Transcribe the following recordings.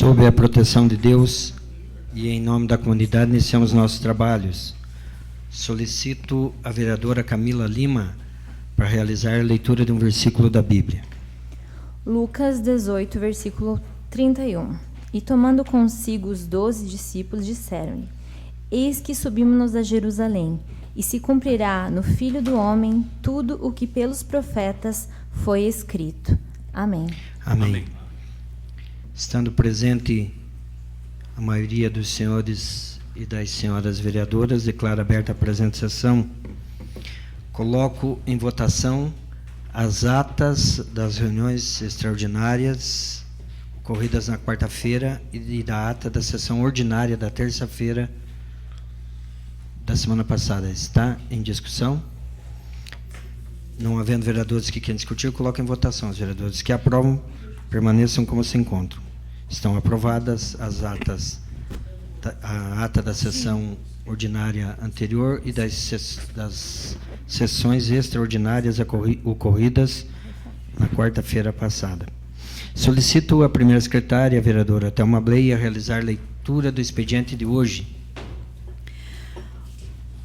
Sob a proteção de Deus e em nome da comunidade, iniciamos nossos trabalhos. Solicito a vereadora Camila Lima para realizar a leitura de um versículo da Bíblia. Lucas 18, versículo 31. E tomando consigo os 12 discípulos, disseram-lhe: Eis que subimos a Jerusalém, e se cumprirá no Filho do Homem tudo o que pelos profetas foi escrito. Amém. Amém. Estando presente a maioria dos senhores e das senhoras vereadoras, declaro aberta a presente sessão. Coloco em votação as atas das reuniões extraordinárias ocorridas na quarta-feira e da ata da sessão ordinária da terça-feira da semana passada. Está em discussão? Não havendo vereadores que queiram discutir, eu coloco em votação. Os vereadores que aprovam permaneçam como se encontram. Estão aprovadas as atas, a ata da sessão ordinária anterior e das sessões extraordinárias ocorridas na quarta-feira passada. Solicito a primeira secretária, a vereadora Thelma Bley, a realizar leitura do expediente de hoje.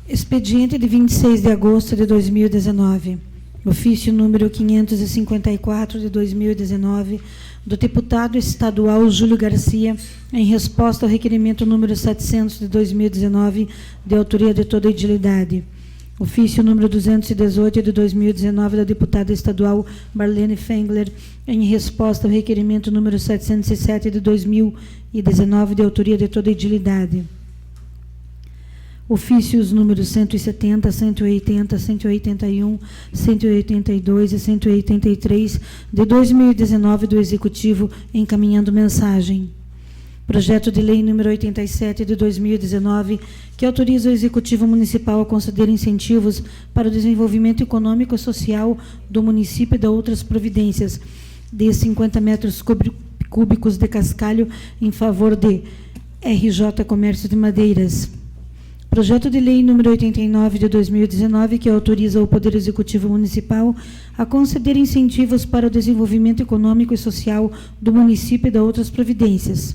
Expediente de 26 de agosto de 2019. Ofício número 554 de 2019, do deputado estadual Júlio Garcia, em resposta ao requerimento número 700 de 2019, de autoria de toda a edilidade. Ofício número 218 de 2019, da deputada estadual Marlene Fengler, em resposta ao requerimento número 707 de 2019, de autoria de toda a edilidade. Ofícios números 170, 180, 181, 182 e 183 de 2019 do Executivo, encaminhando mensagem. Projeto de lei número 87 de 2019, que autoriza o Executivo Municipal a conceder incentivos para o desenvolvimento econômico e social do município e de outras providências de 50 metros cúbicos de cascalho em favor de RJ Comércio de Madeiras. Projeto de lei número 89 de 2019, que autoriza o Poder Executivo Municipal a conceder incentivos para o desenvolvimento econômico e social do município e de outras providências.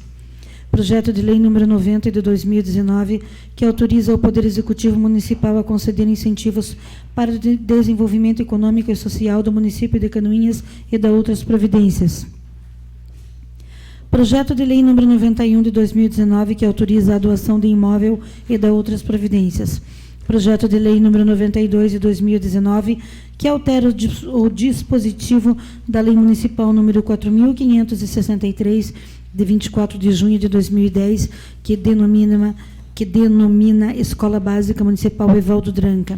Projeto de lei número 90 de 2019, que autoriza o Poder Executivo Municipal a conceder incentivos para o desenvolvimento econômico e social do município de Canoinhas e de outras providências. Projeto de lei número 91 de 2019, que autoriza a doação de imóvel e de outras providências. Projeto de lei número 92 de 2019, que altera o dispositivo da Lei Municipal número 4.563, de 24 de junho de 2010, que denomina Escola Básica Municipal Evaldo Dranca.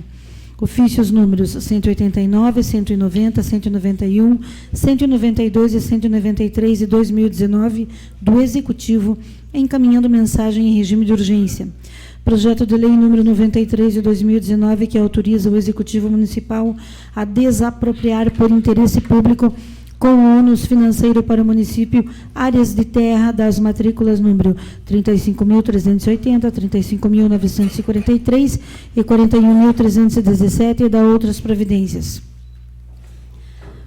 Ofícios números 189, 190, 191, 192 e 193 de 2019 do Executivo, encaminhando mensagem em regime de urgência. Projeto de lei número 93 de 2019, que autoriza o Executivo Municipal a desapropriar por interesse público com ônus financeiro para o município áreas de terra das matrículas número 35.380, 35.943 e 41.317 e da outras providências.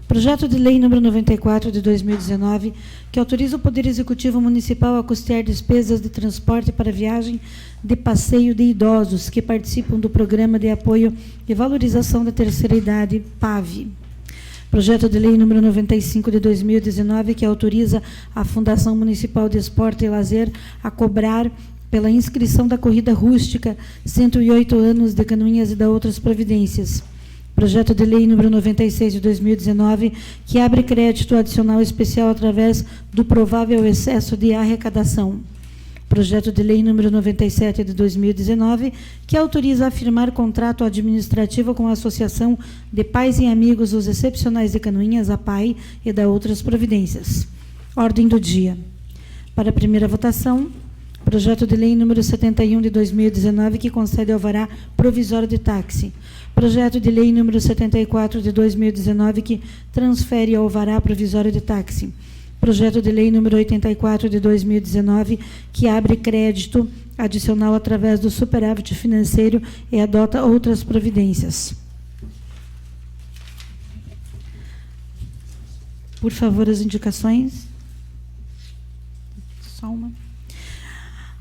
Projeto de lei número 94 de 2019, que autoriza o Poder Executivo Municipal a custear despesas de transporte para viagem de passeio de idosos que participam do Programa de Apoio e Valorização da Terceira Idade, PAV. Projeto de lei número 95 de 2019, que autoriza a Fundação Municipal de Esporte e Lazer a cobrar pela inscrição da corrida rústica 108 anos de Canoinhas e da outras providências. Projeto de lei número 96 de 2019, que abre crédito adicional especial através do provável excesso de arrecadação. Projeto de lei número 97 de 2019, que autoriza a firmar contrato administrativo com a Associação de Pais e Amigos dos Excepcionais de Canoinhas, a PAI, e da outras providências. Ordem do dia. Para a primeira votação, projeto de lei número 71 de 2019, que concede alvará provisório de táxi. Projeto de lei número 74 de 2019, que transfere alvará provisório de táxi. Projeto de lei número 84 de 2019, que abre crédito adicional através do superávit financeiro e adota outras providências. Por favor, as indicações. Só uma.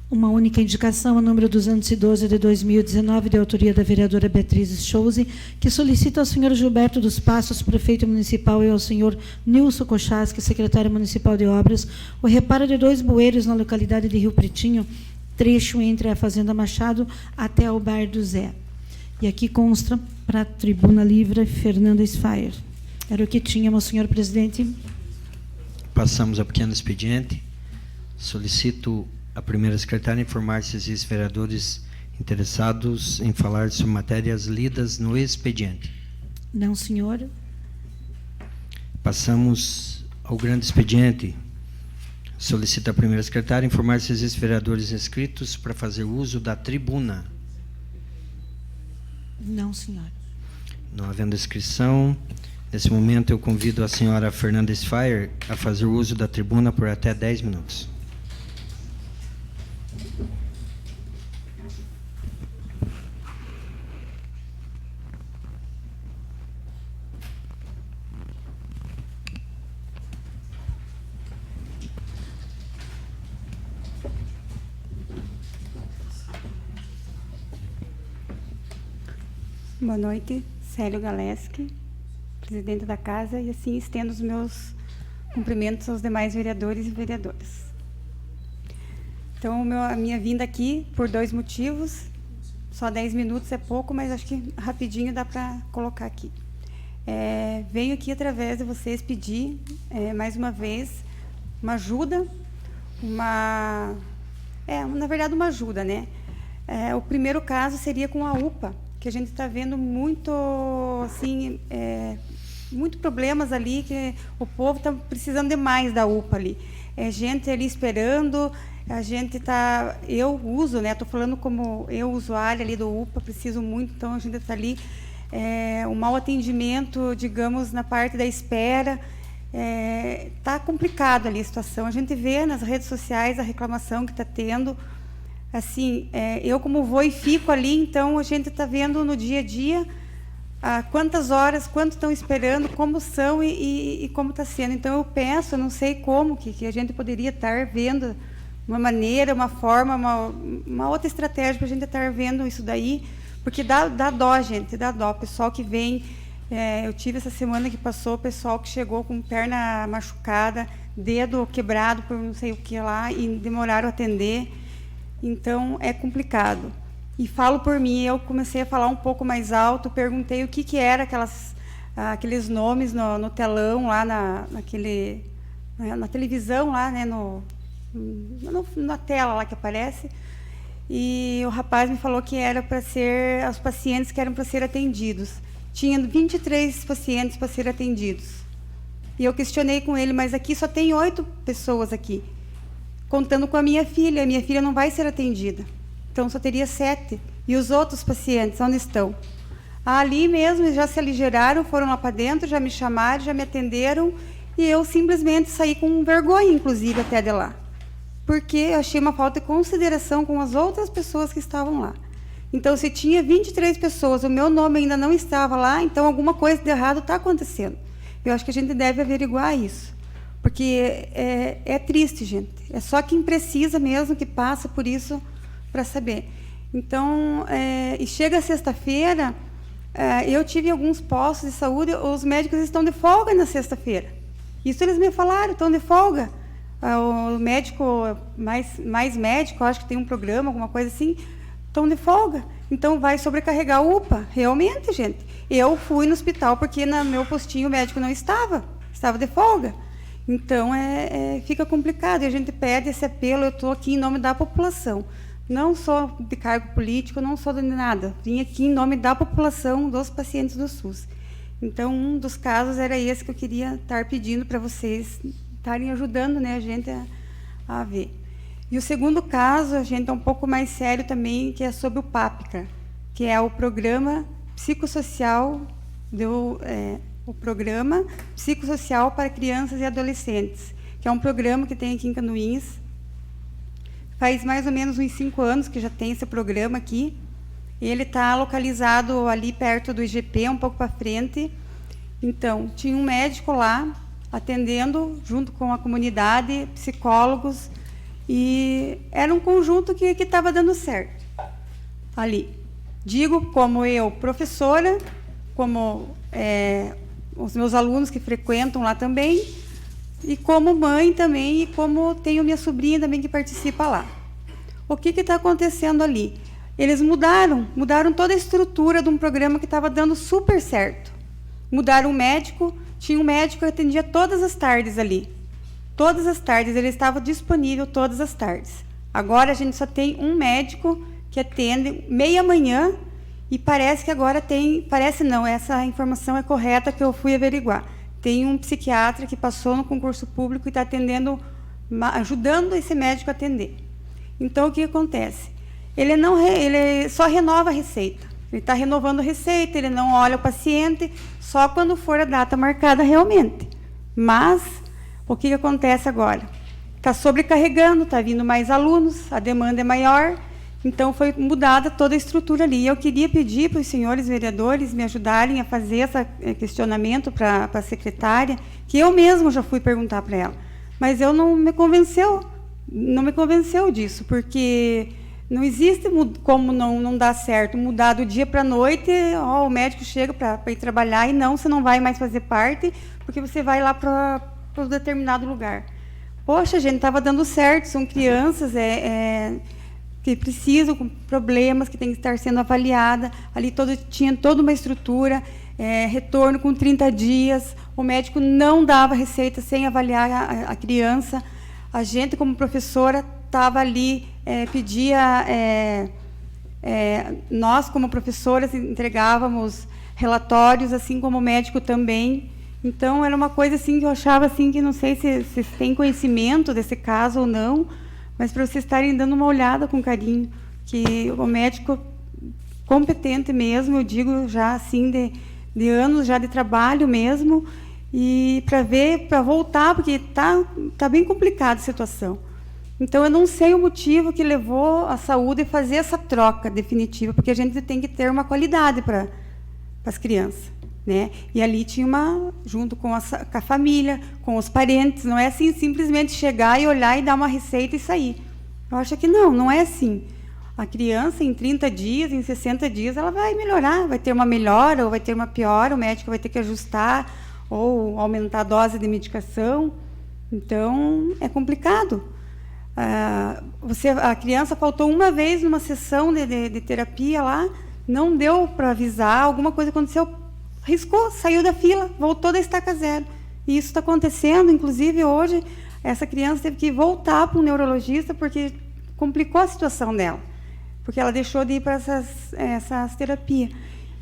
Uma única indicação, a número 212 de 2019, de autoria da vereadora Beatriz Schouze, que solicita ao senhor Gilberto dos Passos, prefeito municipal, e ao senhor Nilson Kochaski, secretário municipal de obras, o reparo de 2 bueiros na localidade de Rio Pretinho, trecho entre a Fazenda Machado até o Bar do Zé. E aqui consta para a tribuna livre Fernanda Sfire. Era o que tínhamos, senhor presidente. Passamos ao pequeno expediente. Solicito a primeira secretária informar se existem vereadores interessados em falar sobre matérias lidas no expediente. Não, senhor. Passamos ao grande expediente. Solicito a primeira secretária informar se existem vereadores inscritos para fazer uso da tribuna. Não, senhor. Não havendo inscrição, nesse momento eu convido a senhora Fernanda Sfire a fazer uso da tribuna por até 10 minutos. Boa noite, Célio Galeski, presidente da casa, e assim estendo os meus cumprimentos aos demais vereadores e vereadoras. Então, a minha vinda aqui, por 2 motivos, só 10 minutos é pouco, mas acho que rapidinho dá para colocar aqui. Venho aqui, através de vocês, pedir, mais uma vez, uma ajuda, na verdade, uma ajuda, né? O primeiro caso seria com a UPA, que a gente está vendo muito, assim, muito problemas ali, que o povo está precisando demais da UPA ali. Gente ali esperando, a gente está... Eu uso, né? Estou falando como eu, usuária ali do UPA, preciso muito, então a gente está ali. Um mau atendimento, digamos, na parte da espera. Está complicado ali a situação. A gente vê nas redes sociais a reclamação que está tendo. Assim, eu como vou e fico ali, então a gente está vendo no dia a dia quantas horas, quanto estão esperando, como são e como está sendo. Então eu penso, eu não sei como que a gente poderia estar vendo uma maneira, uma forma, uma outra estratégia para a gente estar vendo isso daí, porque dá dó, gente, dá dó. O pessoal que vem, eu tive essa semana que passou, o pessoal que chegou com perna machucada, dedo quebrado por não sei o que lá, e demoraram a atender. Então, é complicado. E falo por mim, eu comecei a falar um pouco mais alto, perguntei o que era aqueles nomes no telão, lá na televisão, lá, né, na tela lá que aparece. E o rapaz me falou que era para ser os pacientes que eram para ser atendidos. Tinha 23 pacientes para ser atendidos. E eu questionei com ele, mas aqui só tem 8 pessoas aqui, contando com a minha filha. A minha filha não vai ser atendida. Então, só teria 7. E os outros pacientes, onde estão? Ali mesmo, já se aligeraram, foram lá para dentro, já me chamaram, já me atenderam, e eu simplesmente saí com vergonha, inclusive, até de lá. Porque eu achei uma falta de consideração com as outras pessoas que estavam lá. Então, se tinha 23 pessoas, o meu nome ainda não estava lá, então alguma coisa de errado está acontecendo. Eu acho que a gente deve averiguar isso. Porque é triste, gente. É só quem precisa mesmo que passa por isso para saber. Então, e chega sexta-feira, eu tive alguns postos de saúde, os médicos estão de folga na sexta-feira. Isso eles me falaram, estão de folga. O médico, mais médico, acho que tem um programa, alguma coisa assim, estão de folga. Então, vai sobrecarregar a UPA. Realmente, gente. Eu fui no hospital porque no meu postinho o médico não estava de folga. Então, fica complicado, e a gente pede esse apelo. Eu estou aqui em nome da população, não só de cargo político, não só de nada. Vim aqui em nome da população, dos pacientes do SUS. Então, um dos casos era esse que eu queria estar pedindo para vocês estarem ajudando, né, a gente a ver. E o segundo caso, a gente é um pouco mais sério também, que é sobre o PAPCA, que é o Programa Psicossocial o Programa Psicossocial para Crianças e Adolescentes, que é um programa que tem aqui em Canoinhas. Faz mais ou menos uns 5 anos que já tem esse programa aqui. Ele está localizado ali perto do IGP, um pouco para frente. Então, tinha um médico lá, atendendo, junto com a comunidade, psicólogos, E era um conjunto que estava dando certo ali. Digo como eu, professora, como os meus alunos que frequentam lá também, e como mãe também, e como tenho minha sobrinha também que participa lá. O que está acontecendo ali? Eles mudaram toda a estrutura de um programa que estava dando super certo. Mudaram o médico, tinha um médico que atendia todas as tardes ali. Todas as tardes, ele estava disponível todas as tardes. Agora a gente só tem um médico que atende meia-manhã e parece que agora tem... Parece não, essa informação é correta que eu fui averiguar. Tem um psiquiatra que passou no concurso público e está atendendo, ajudando esse médico a atender. Então, o que acontece? Ele só renova a receita. Ele está renovando a receita, ele não olha o paciente, só quando for a data marcada realmente. Mas, o que acontece agora? Está sobrecarregando, está vindo mais alunos, a demanda é maior, então foi mudada toda a estrutura ali. Eu queria pedir para os senhores vereadores me ajudarem a fazer esse questionamento para a secretária, que eu mesma já fui perguntar para ela. Mas eu não me convenceu disso, porque não existe como não dar certo, mudar do dia para a noite, o médico chega para ir trabalhar e não, você não vai mais fazer parte, porque você vai lá para um determinado lugar. Poxa, gente, estava dando certo, são crianças que precisam, com problemas, que têm que estar sendo avaliadas. Ali tinha toda uma estrutura, retorno com 30 dias, o médico não dava receita sem avaliar a criança. A gente, como professora, estava ali, pedia... nós, como professoras, entregávamos relatórios, assim como o médico também. Então, era uma coisa assim que eu achava assim, que não sei se vocês têm conhecimento desse caso ou não, mas para vocês estarem dando uma olhada com carinho, que o médico competente mesmo, eu digo já assim, de anos já de trabalho mesmo, e para voltar, porque tá bem complicada a situação. Então, eu não sei o motivo que levou a saúde a fazer essa troca definitiva, porque a gente tem que ter uma qualidade para as crianças, né? E ali tinha junto com a família, com os parentes, não é assim simplesmente chegar e olhar e dar uma receita e sair. Eu acho que não é assim. A criança, em 30 dias, em 60 dias, ela vai melhorar, vai ter uma melhora ou vai ter uma piora, o médico vai ter que ajustar ou aumentar a dose de medicação. Então, é complicado. A criança faltou uma vez numa sessão de terapia lá, não deu para avisar, alguma coisa aconteceu, riscou, saiu da fila, voltou da estaca zero. E isso está acontecendo, inclusive hoje, essa criança teve que voltar para um neurologista porque complicou a situação dela, porque ela deixou de ir para essas terapias.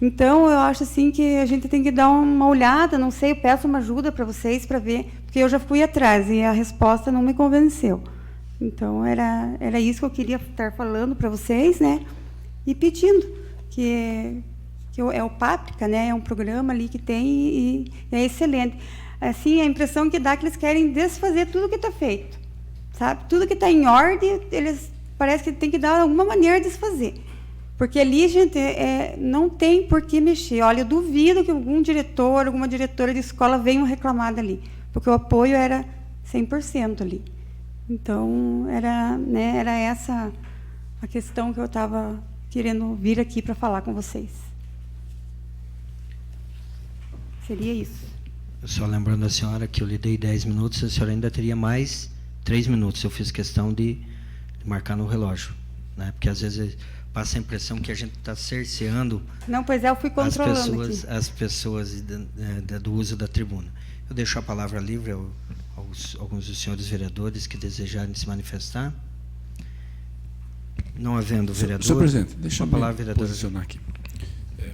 Então, eu acho assim que a gente tem que dar uma olhada, não sei, eu peço uma ajuda para vocês para ver, porque eu já fui atrás e a resposta não me convenceu. Então, era isso que eu queria estar falando para vocês, né? E pedindo que é o Páprica, né? É um programa ali que tem e é excelente. Assim, a impressão que dá é que eles querem desfazer tudo que está feito, sabe? Tudo que está em ordem, eles parece que tem que dar alguma maneira de desfazer. Porque ali, gente, não tem por que mexer. Olha, eu duvido que algum diretor, alguma diretora de escola venham reclamar dali, porque o apoio era 100% ali. Então, era essa a questão que eu estava querendo vir aqui para falar com vocês. Seria isso. Só lembrando a senhora que eu lhe dei 10 minutos, a senhora ainda teria mais 3 minutos. Eu fiz questão de marcar no relógio, né? Porque às vezes passa a impressão que a gente está cerceando. Não, pois eu fui controlando as pessoas do uso da tribuna. Eu deixo a palavra livre alguns dos senhores vereadores que desejarem se manifestar. Não havendo vereador... Senhor presidente, deixa eu me posicionar aqui.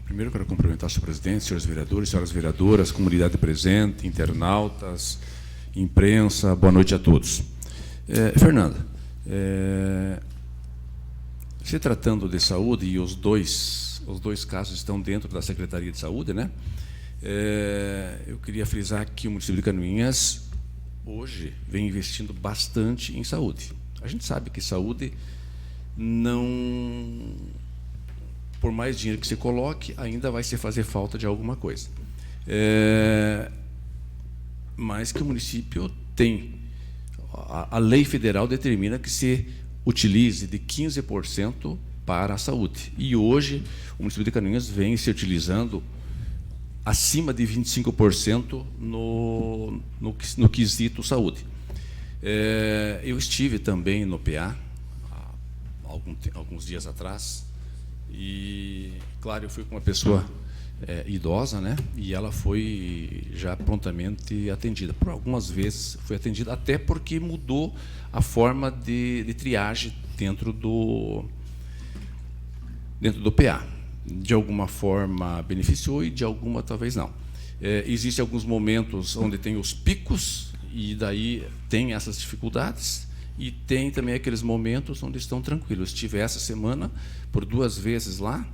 Primeiro, eu quero cumprimentar o senhor presidente, senhores vereadores, senhoras vereadoras, comunidade presente, internautas, imprensa, boa noite a todos. Fernanda, se tratando de saúde, e os dois casos estão dentro da Secretaria de Saúde, né? Eu queria frisar que o município de Canoinhas, hoje, vem investindo bastante em saúde. A gente sabe que saúde não... Por mais dinheiro que você coloque, ainda vai se fazer falta de alguma coisa. Mas que o município tem a lei federal determina que se utilize de 15% para a saúde. E hoje o município de Canoinhas vem se utilizando acima de 25% no quesito saúde. Eu estive também no PA alguns dias atrás e, claro, eu fui com uma pessoa idosa, né? E ela foi já prontamente atendida. Por algumas vezes foi atendida, até porque mudou a forma de triagem dentro do PA. De alguma forma beneficiou e de alguma talvez não. Existem alguns momentos onde tem os picos e daí tem essas dificuldades, e tem também aqueles momentos onde estão tranquilos. Estive essa semana por 2 vezes lá,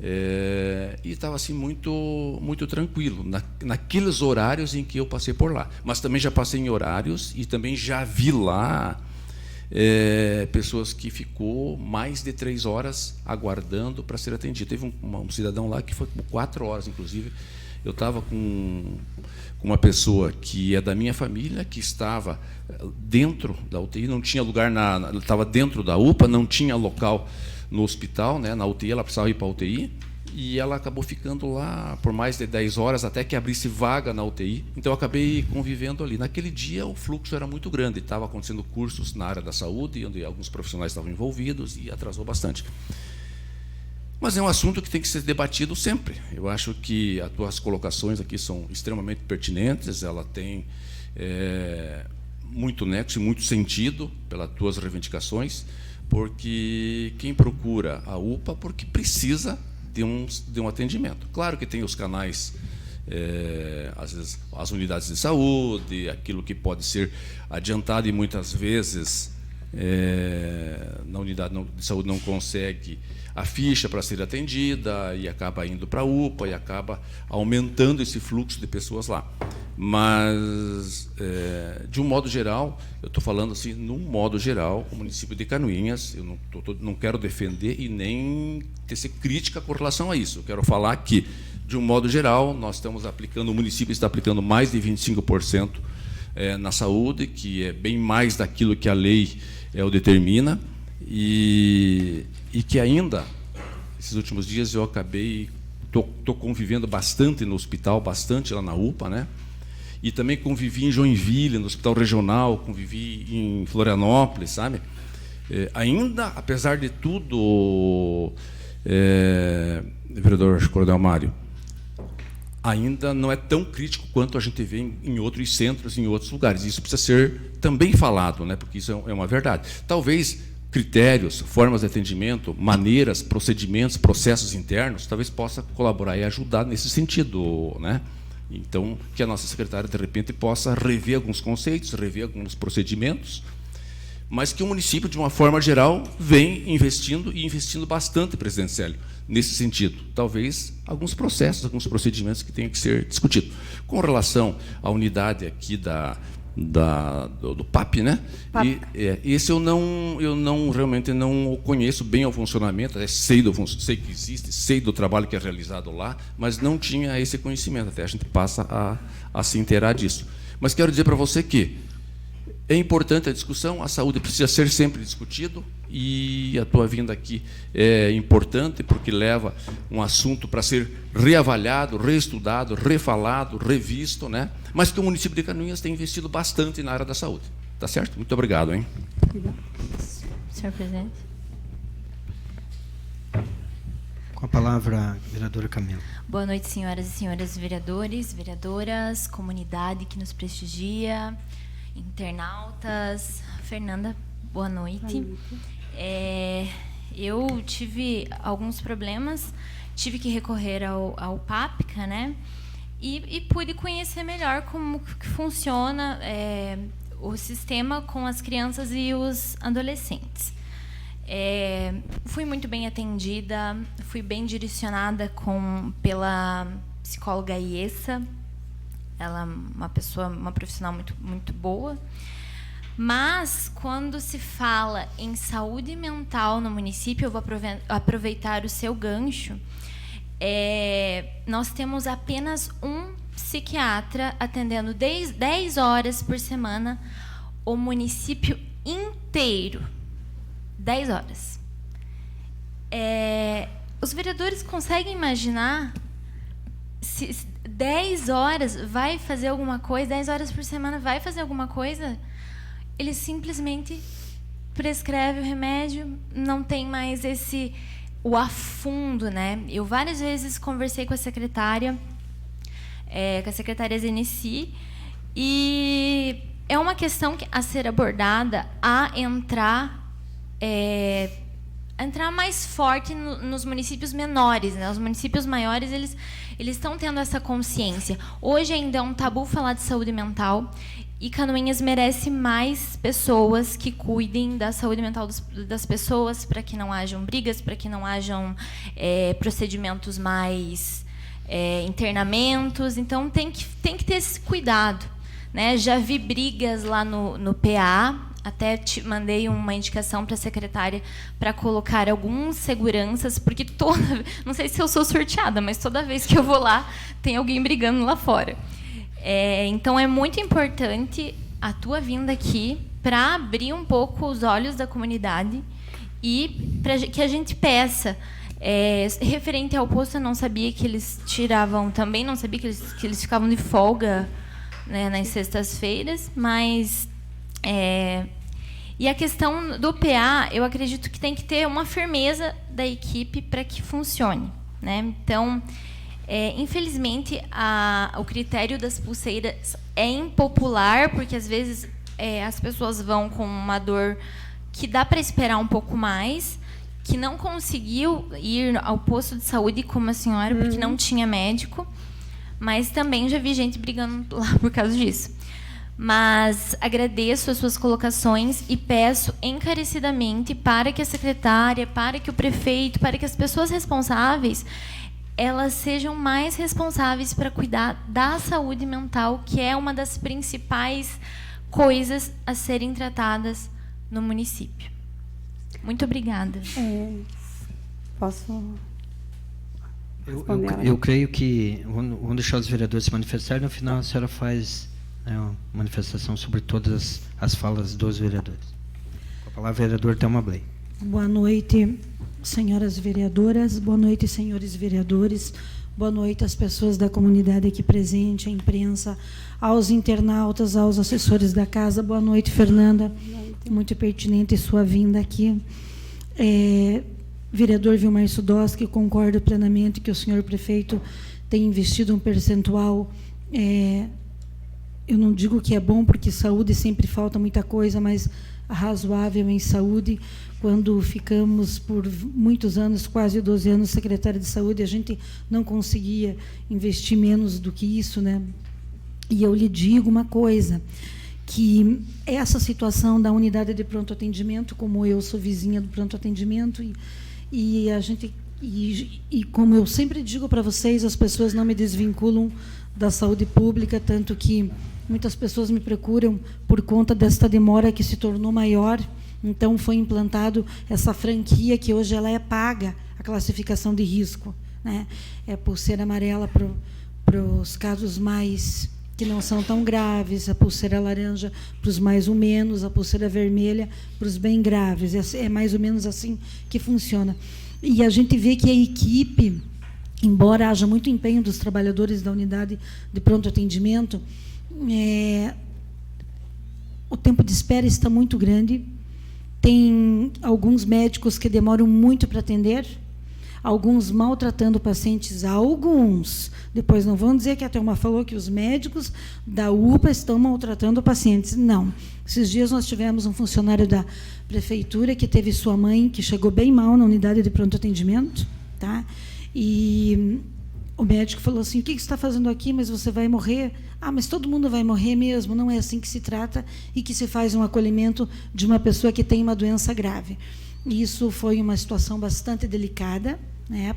e estava assim muito tranquilo naqueles horários em que eu passei por lá. Mas também já passei em horários e também já vi lá pessoas que ficou mais de 3 horas aguardando para ser atendido. Teve um cidadão lá que foi por 4 horas, inclusive. Eu estava com uma pessoa que é da minha família, que estava dentro da UTI, não tinha lugar estava dentro da UPA, não tinha local no hospital, né, na UTI, ela precisava ir para a UTI, e ela acabou ficando lá por mais de 10 horas, até que abrisse vaga na UTI. Então, eu acabei convivendo ali. Naquele dia, o fluxo era muito grande, estava acontecendo cursos na área da saúde, onde alguns profissionais estavam envolvidos, e atrasou bastante. Mas é um assunto que tem que ser debatido sempre. Eu acho que as tuas colocações aqui são extremamente pertinentes, ela tem muito nexo e muito sentido pelas tuas reivindicações, porque quem procura a UPA porque precisa de um atendimento. Claro que tem os canais, às vezes as unidades de saúde, aquilo que pode ser adiantado, e muitas vezes na unidade de saúde não consegue a ficha para ser atendida e acaba indo para a UPA e acaba aumentando esse fluxo de pessoas lá. Mas, de um modo geral, eu estou falando assim, num modo geral, o município de Canoinhas, eu não quero defender e nem tecer crítica com relação a isso. Eu quero falar que, de um modo geral, nós estamos aplicando, o município está aplicando mais de 25% na saúde, que é bem mais daquilo que a lei o determina, e que ainda, esses últimos dias, eu acabei, estou convivendo bastante no hospital, bastante lá na UPA, né? E também convivi em Joinville, no hospital regional, convivi em Florianópolis, sabe? Ainda, apesar de tudo, vereador Coronel Mário, ainda não é tão crítico quanto a gente vê em outros centros, em outros lugares. Isso precisa ser também falado, né? Porque isso é uma verdade. Talvez critérios, formas de atendimento, maneiras, procedimentos, processos internos, talvez possa colaborar e ajudar nesse sentido, né? Então, que a nossa secretária, de repente, possa rever alguns conceitos, rever alguns procedimentos, mas que o município, de uma forma geral, vem investindo, e investindo bastante, presidente Célio, nesse sentido. Talvez alguns processos, alguns procedimentos que tenham que ser discutidos. Com relação à unidade aqui do PAP, né? PAP. Esse eu realmente não conheço bem o funcionamento, sei que existe, sei do trabalho que é realizado lá, mas não tinha esse conhecimento, até a gente passa a se inteirar disso. Mas quero dizer para você que é importante a discussão, a saúde precisa ser sempre discutido, e a tua vinda aqui é importante porque leva um assunto para ser reavaliado, reestudado, refalado, revisto, né? Mas que o município de Canoinhas tem investido bastante na área da saúde. Tá certo? Muito obrigado, hein? Senhor presidente. Com a palavra, a vereadora Camila. Boa noite, senhoras e senhores vereadores, vereadoras, comunidade que nos prestigia, internautas. Fernanda, boa noite. Eu tive alguns problemas, tive que recorrer ao PAPCA, né? E pude conhecer melhor como que funciona o sistema com as crianças e os adolescentes. Fui muito bem atendida, fui bem direcionada pela psicóloga Iessa. Ela é uma profissional muito boa. Mas, quando se fala em saúde mental no município, eu vou aproveitar o seu gancho. Nós temos apenas um psiquiatra atendendo 10 horas por semana o município inteiro, 10 horas. Os vereadores conseguem imaginar se 10 horas vai fazer alguma coisa, 10 horas por semana vai fazer alguma coisa? Ele simplesmente prescreve o remédio, não tem mais o afundo, né? Eu várias vezes conversei com a secretária Zenici, e é uma questão a ser abordada, a entrar mais forte nos municípios menores, né? Os municípios maiores, eles estão tendo essa consciência. Hoje ainda é um tabu falar de saúde mental, e Canoinhas merece mais pessoas que cuidem da saúde mental das pessoas, para que não hajam brigas, para que não hajam procedimentos mais internamentos. Então tem que ter esse cuidado, né? Já vi brigas lá no PA, até mandei uma indicação para a secretária para colocar alguns seguranças, porque não sei se eu sou sorteada, mas toda vez que eu vou lá, tem alguém brigando lá fora. Então, é muito importante a tua vinda aqui para abrir um pouco os olhos da comunidade e para que a gente peça. Referente ao posto, eu não sabia que eles tiravam, também não sabia que eles ficavam de folga, né, nas sextas-feiras, mas... E a questão do PA, eu acredito que tem que ter uma firmeza da equipe para que funcione, né? Então, infelizmente, o critério das pulseiras é impopular, porque às vezes as pessoas vão com uma dor que dá para esperar um pouco mais, que não conseguiu ir ao posto de saúde como a senhora, porque não tinha médico, mas também já vi gente brigando lá por causa disso. Mas agradeço as suas colocações e peço encarecidamente para que a secretária, para que o prefeito, para que as pessoas responsáveis, elas sejam mais responsáveis para cuidar da saúde mental, que é uma das principais coisas a serem tratadas no município. Muito obrigada. Posso... Eu creio que vamos deixar os vereadores se manifestarem, no final a senhora faz uma manifestação sobre todas as falas dos vereadores. Com a palavra, vereador Thelma Bley. Boa noite, senhoras vereadoras, boa noite, senhores vereadores, boa noite às pessoas da comunidade aqui presente, à imprensa, aos internautas, aos assessores da casa. Boa noite, Fernanda. Muito pertinente sua vinda aqui. Vereador Vilmar Sudoski, concordo plenamente que o senhor prefeito tem investido um percentual... eu não digo que é bom, porque saúde sempre falta muita coisa, mas razoável em saúde. Quando ficamos por muitos anos, quase 12 anos, secretária de saúde, a gente não conseguia investir menos do que isso, né? E eu lhe digo uma coisa, que essa situação da unidade de pronto atendimento, como eu sou vizinha do pronto atendimento, e a gente... E como eu sempre digo para vocês, as pessoas não me desvinculam da saúde pública, tanto que muitas pessoas me procuram por conta desta demora que se tornou maior. Então, foi implantado essa franquia, que hoje ela é paga, a classificação de risco, né? É pulseira amarela para os casos mais que não são tão graves, a pulseira laranja para os mais ou menos, a pulseira vermelha para os bem graves. É mais ou menos assim que funciona. E a gente vê que a equipe, embora haja muito empenho dos trabalhadores da unidade de pronto atendimento, o tempo de espera está muito grande. Tem alguns médicos que demoram muito para atender, alguns maltratando pacientes, alguns. Depois não vão dizer que a Thelma falou que os médicos da UPA estão maltratando pacientes. Não. Esses dias nós tivemos um funcionário da prefeitura que teve sua mãe, que chegou bem mal na unidade de pronto atendimento, tá? E o médico falou assim: o que você está fazendo aqui? Mas você vai morrer. Ah, mas todo mundo vai morrer mesmo. Não é assim que se trata e que se faz um acolhimento de uma pessoa que tem uma doença grave. E isso foi uma situação bastante delicada, né?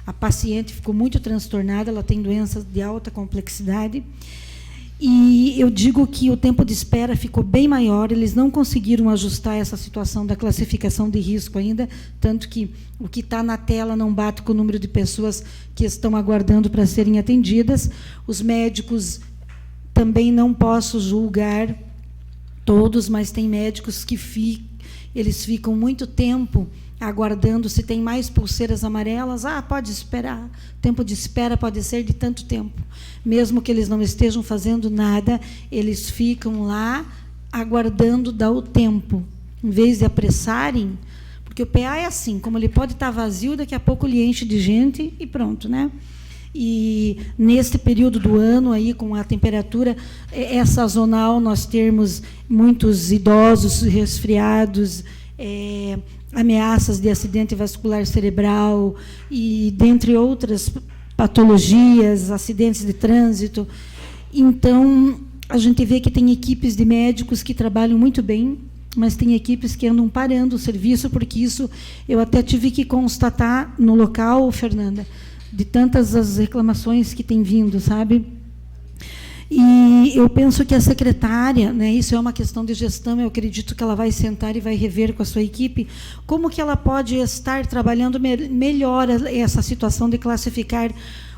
A paciente ficou muito transtornada, ela tem doenças de alta complexidade. E eu digo que o tempo de espera ficou bem maior, eles não conseguiram ajustar essa situação da classificação de risco ainda, tanto que o que está na tela não bate com o número de pessoas que estão aguardando para serem atendidas. Os médicos, também não posso julgar todos, mas tem médicos que eles ficam muito tempo aguardando se tem mais pulseiras amarelas. Pode esperar. Tempo de espera pode ser de tanto tempo. Mesmo que eles não estejam fazendo nada, eles ficam lá aguardando dar o tempo, em vez de apressarem, porque o PA é assim, como ele pode estar vazio, daqui a pouco ele enche de gente e pronto, né? E neste período do ano, aí, com a temperatura sazonal, nós termos muitos idosos resfriados, ameaças de acidente vascular cerebral e dentre outras patologias, acidentes de trânsito. Então, a gente vê que tem equipes de médicos que trabalham muito bem, mas tem equipes que andam parando o serviço, porque isso eu até tive que constatar no local, Fernanda, de tantas as reclamações que têm vindo, sabe? E eu penso que a secretária, né, isso é uma questão de gestão, eu acredito que ela vai sentar e vai rever com a sua equipe como que ela pode estar trabalhando melhor essa situação de classificar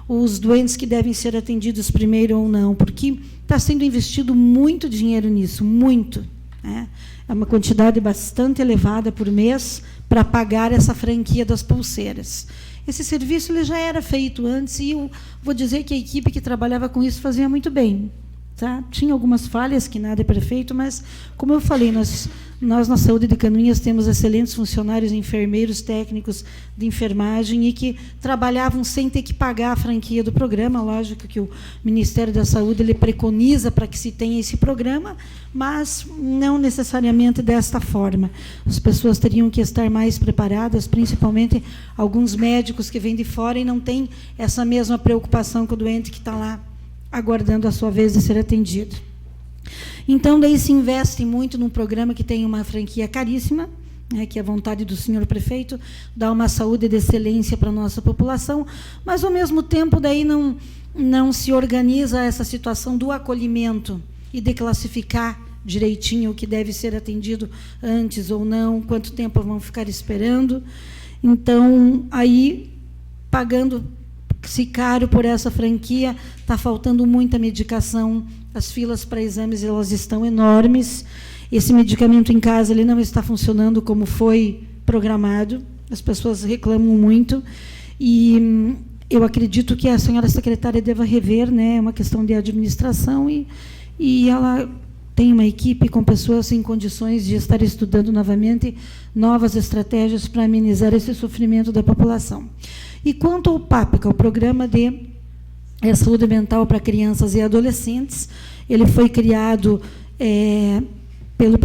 os doentes que devem ser atendidos primeiro ou não, porque está sendo investido muito dinheiro nisso, muito, né? É uma quantidade bastante elevada por mês para pagar essa franquia das pulseiras. Esse serviço ele já era feito antes e eu vou dizer que a equipe que trabalhava com isso fazia muito bem. Tá? Tinha algumas falhas, que nada é perfeito, mas, como eu falei, nós na Saúde de Canoinhas temos excelentes funcionários, enfermeiros, técnicos de enfermagem e que trabalhavam sem ter que pagar a franquia do programa. Lógico que o Ministério da Saúde ele preconiza para que se tenha esse programa, mas não necessariamente desta forma. As pessoas teriam que estar mais preparadas, principalmente alguns médicos que vêm de fora e não têm essa mesma preocupação com o doente que está lá aguardando a sua vez de ser atendido. Então, daí se investe muito num programa que tem uma franquia caríssima, né, que é a vontade do senhor prefeito, dar uma saúde de excelência para a nossa população, mas, ao mesmo tempo, daí não se organiza essa situação do acolhimento e de classificar direitinho o que deve ser atendido antes ou não, quanto tempo vão ficar esperando. Então, aí, pagando-se caro por essa franquia, está faltando muita medicação, as filas para exames elas estão enormes, esse medicamento em casa ele não está funcionando como foi programado, as pessoas reclamam muito, e eu acredito que a senhora secretária deva rever, né, é uma questão de administração, e ela tem uma equipe com pessoas em condições de estar estudando novamente novas estratégias para amenizar esse sofrimento da população. E quanto ao PAPCA, o Programa de Saúde Mental para Crianças e Adolescentes, ele foi criado pelo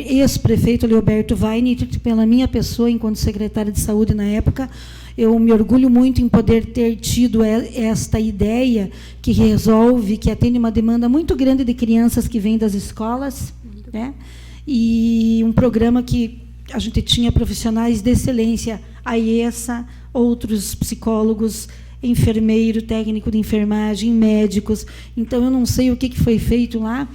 ex-prefeito Leoberto Weinert, pela minha pessoa, enquanto secretária de Saúde na época. Eu me orgulho muito em poder ter tido esta ideia que resolve, que atende uma demanda muito grande de crianças que vêm das escolas, né? E um programa que a gente tinha profissionais de excelência, a IESA, outros psicólogos, enfermeiro, técnico de enfermagem, médicos. Então, eu não sei o que foi feito lá,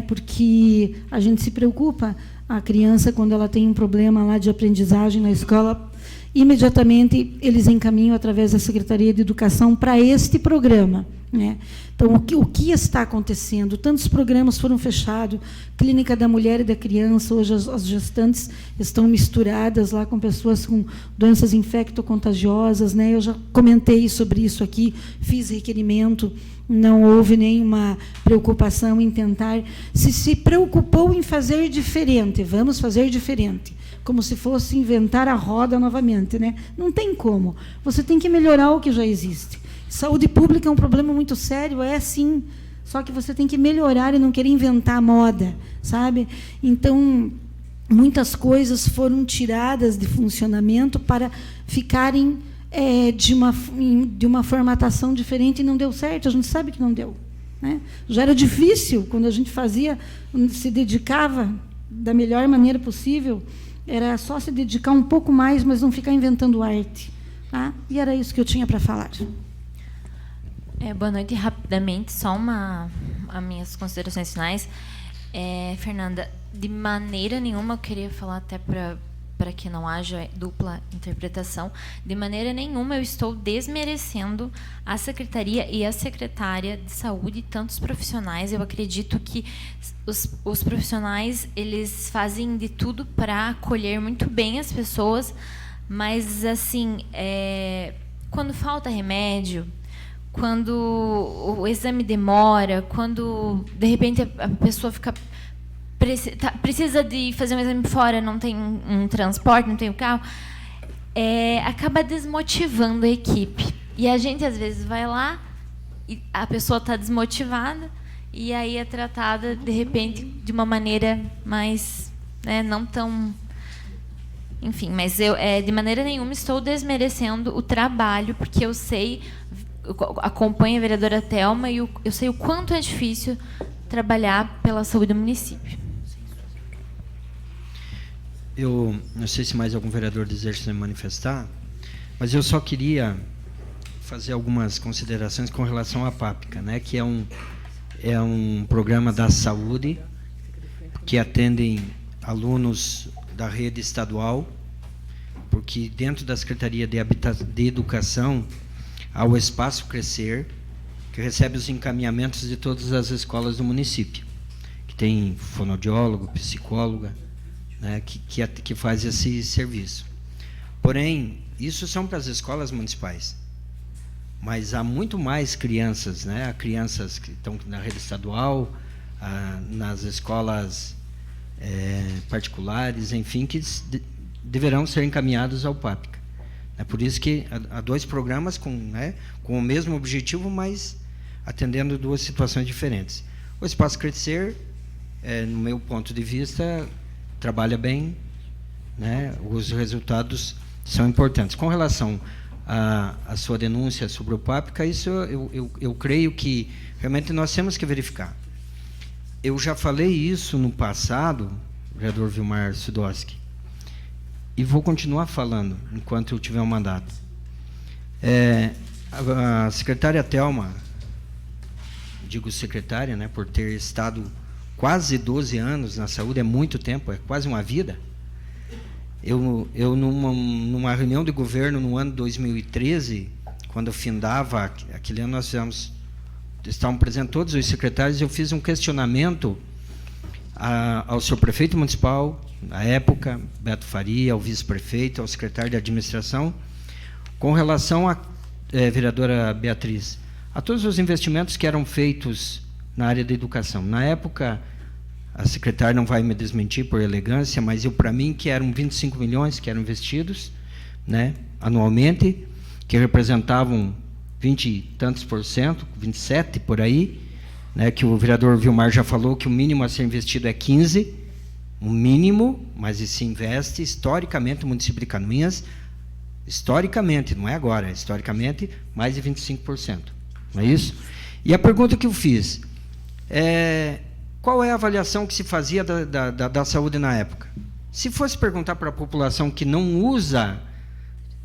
porque a gente se preocupa. A criança, quando ela tem um problema lá de aprendizagem na escola, imediatamente eles encaminham através da Secretaria de Educação para este programa, né? Então, o que está acontecendo? Tantos programas foram fechados, Clínica da Mulher e da Criança, hoje as gestantes estão misturadas lá com pessoas com doenças infectocontagiosas, né? Eu já comentei sobre isso aqui, fiz requerimento, não houve nenhuma preocupação em tentar. Se preocupou em fazer diferente, vamos fazer diferente, como se fosse inventar a roda novamente, né? Não tem como. Você tem que melhorar o que já existe. Saúde pública é um problema muito sério, sim, só que você tem que melhorar e não querer inventar moda, sabe? Então, muitas coisas foram tiradas de funcionamento para ficarem de uma formatação diferente e não deu certo, a gente sabe que não deu, né? Já era difícil, quando a gente se dedicava da melhor maneira possível, era só se dedicar um pouco mais, mas não ficar inventando arte, tá? E era isso que eu tinha para falar. Boa noite. Rapidamente, só as minhas considerações finais. Fernanda, de maneira nenhuma eu queria falar até para para que não haja dupla interpretação, de maneira nenhuma eu estou desmerecendo a secretaria e a secretária de saúde, tantos profissionais. Eu acredito que os profissionais, eles fazem de tudo para acolher muito bem as pessoas, mas assim, quando falta remédio, quando o exame demora, quando de repente a pessoa precisa de fazer um exame fora, não tem um transporte, não tem um carro, acaba desmotivando a equipe. E a gente, às vezes, vai lá, e a pessoa está desmotivada, e aí é tratada, de repente, de uma maneira mais, não tão... Enfim, mas eu, de maneira nenhuma, estou desmerecendo o trabalho, porque eu sei, eu acompanho a vereadora Thelma, e eu sei o quanto é difícil trabalhar pela saúde do município. Eu não sei se mais algum vereador deseja se manifestar, mas eu só queria fazer algumas considerações com relação à PAPCA, né, que é um programa da saúde que atendem alunos da rede estadual, porque dentro da Secretaria de Educação há o Espaço Crescer, que recebe os encaminhamentos de todas as escolas do município, que tem fonoaudiólogo, psicóloga, né, que faz esse serviço. Porém, isso são para as escolas municipais. Mas há muito mais crianças, né, crianças que estão na rede estadual, nas escolas particulares, enfim, que deverão ser encaminhados ao PAPCA. É por isso que há dois programas com o mesmo objetivo, mas atendendo duas situações diferentes. O Espaço Crescer, no meu ponto de vista, trabalha bem, né? Os resultados são importantes. Com relação à sua denúncia sobre o PAPCA, isso eu creio que realmente nós temos que verificar. Eu já falei isso no passado, vereador Vilmar Sudoski, e vou continuar falando enquanto eu tiver um mandato. A secretária Thelma, digo secretária, né, por ter estado quase 12 anos na saúde, é muito tempo, é quase uma vida. Eu numa reunião de governo no ano 2013, quando eu findava, aquele ano nós estavam presentes todos os secretários, eu fiz um questionamento ao seu prefeito municipal, na época, Beto Faria, ao vice-prefeito, ao secretário de administração, com relação à vereadora Beatriz, a todos os investimentos que eram feitos na área da educação. Na época, a secretária não vai me desmentir por elegância, mas para mim, que eram 25 milhões que eram investidos, né, anualmente, que representavam 20 e tantos %, 27 por aí, né, que o vereador Vilmar já falou que o mínimo a ser investido é 15, o mínimo, mas se investe historicamente o município de Canoinhas, historicamente, não é agora, historicamente, mais de 25%. Não é isso? E a pergunta que eu fiz qual é a avaliação que se fazia da saúde na época? Se fosse perguntar para a população que não usa,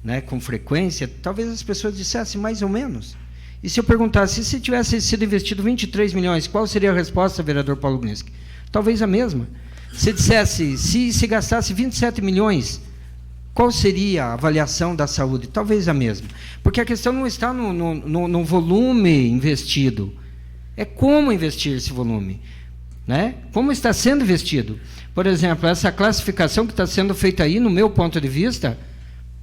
né, com frequência, talvez as pessoas dissessem mais ou menos. E se eu perguntasse, se tivesse sido investido 23 milhões, qual seria a resposta, vereador Paulo Glinski? Talvez a mesma. Se dissesse, se gastasse 27 milhões, qual seria a avaliação da saúde? Talvez a mesma. Porque a questão não está no volume investido, é como investir esse volume, né? Como está sendo investido. Por exemplo, essa classificação que está sendo feita aí, no meu ponto de vista,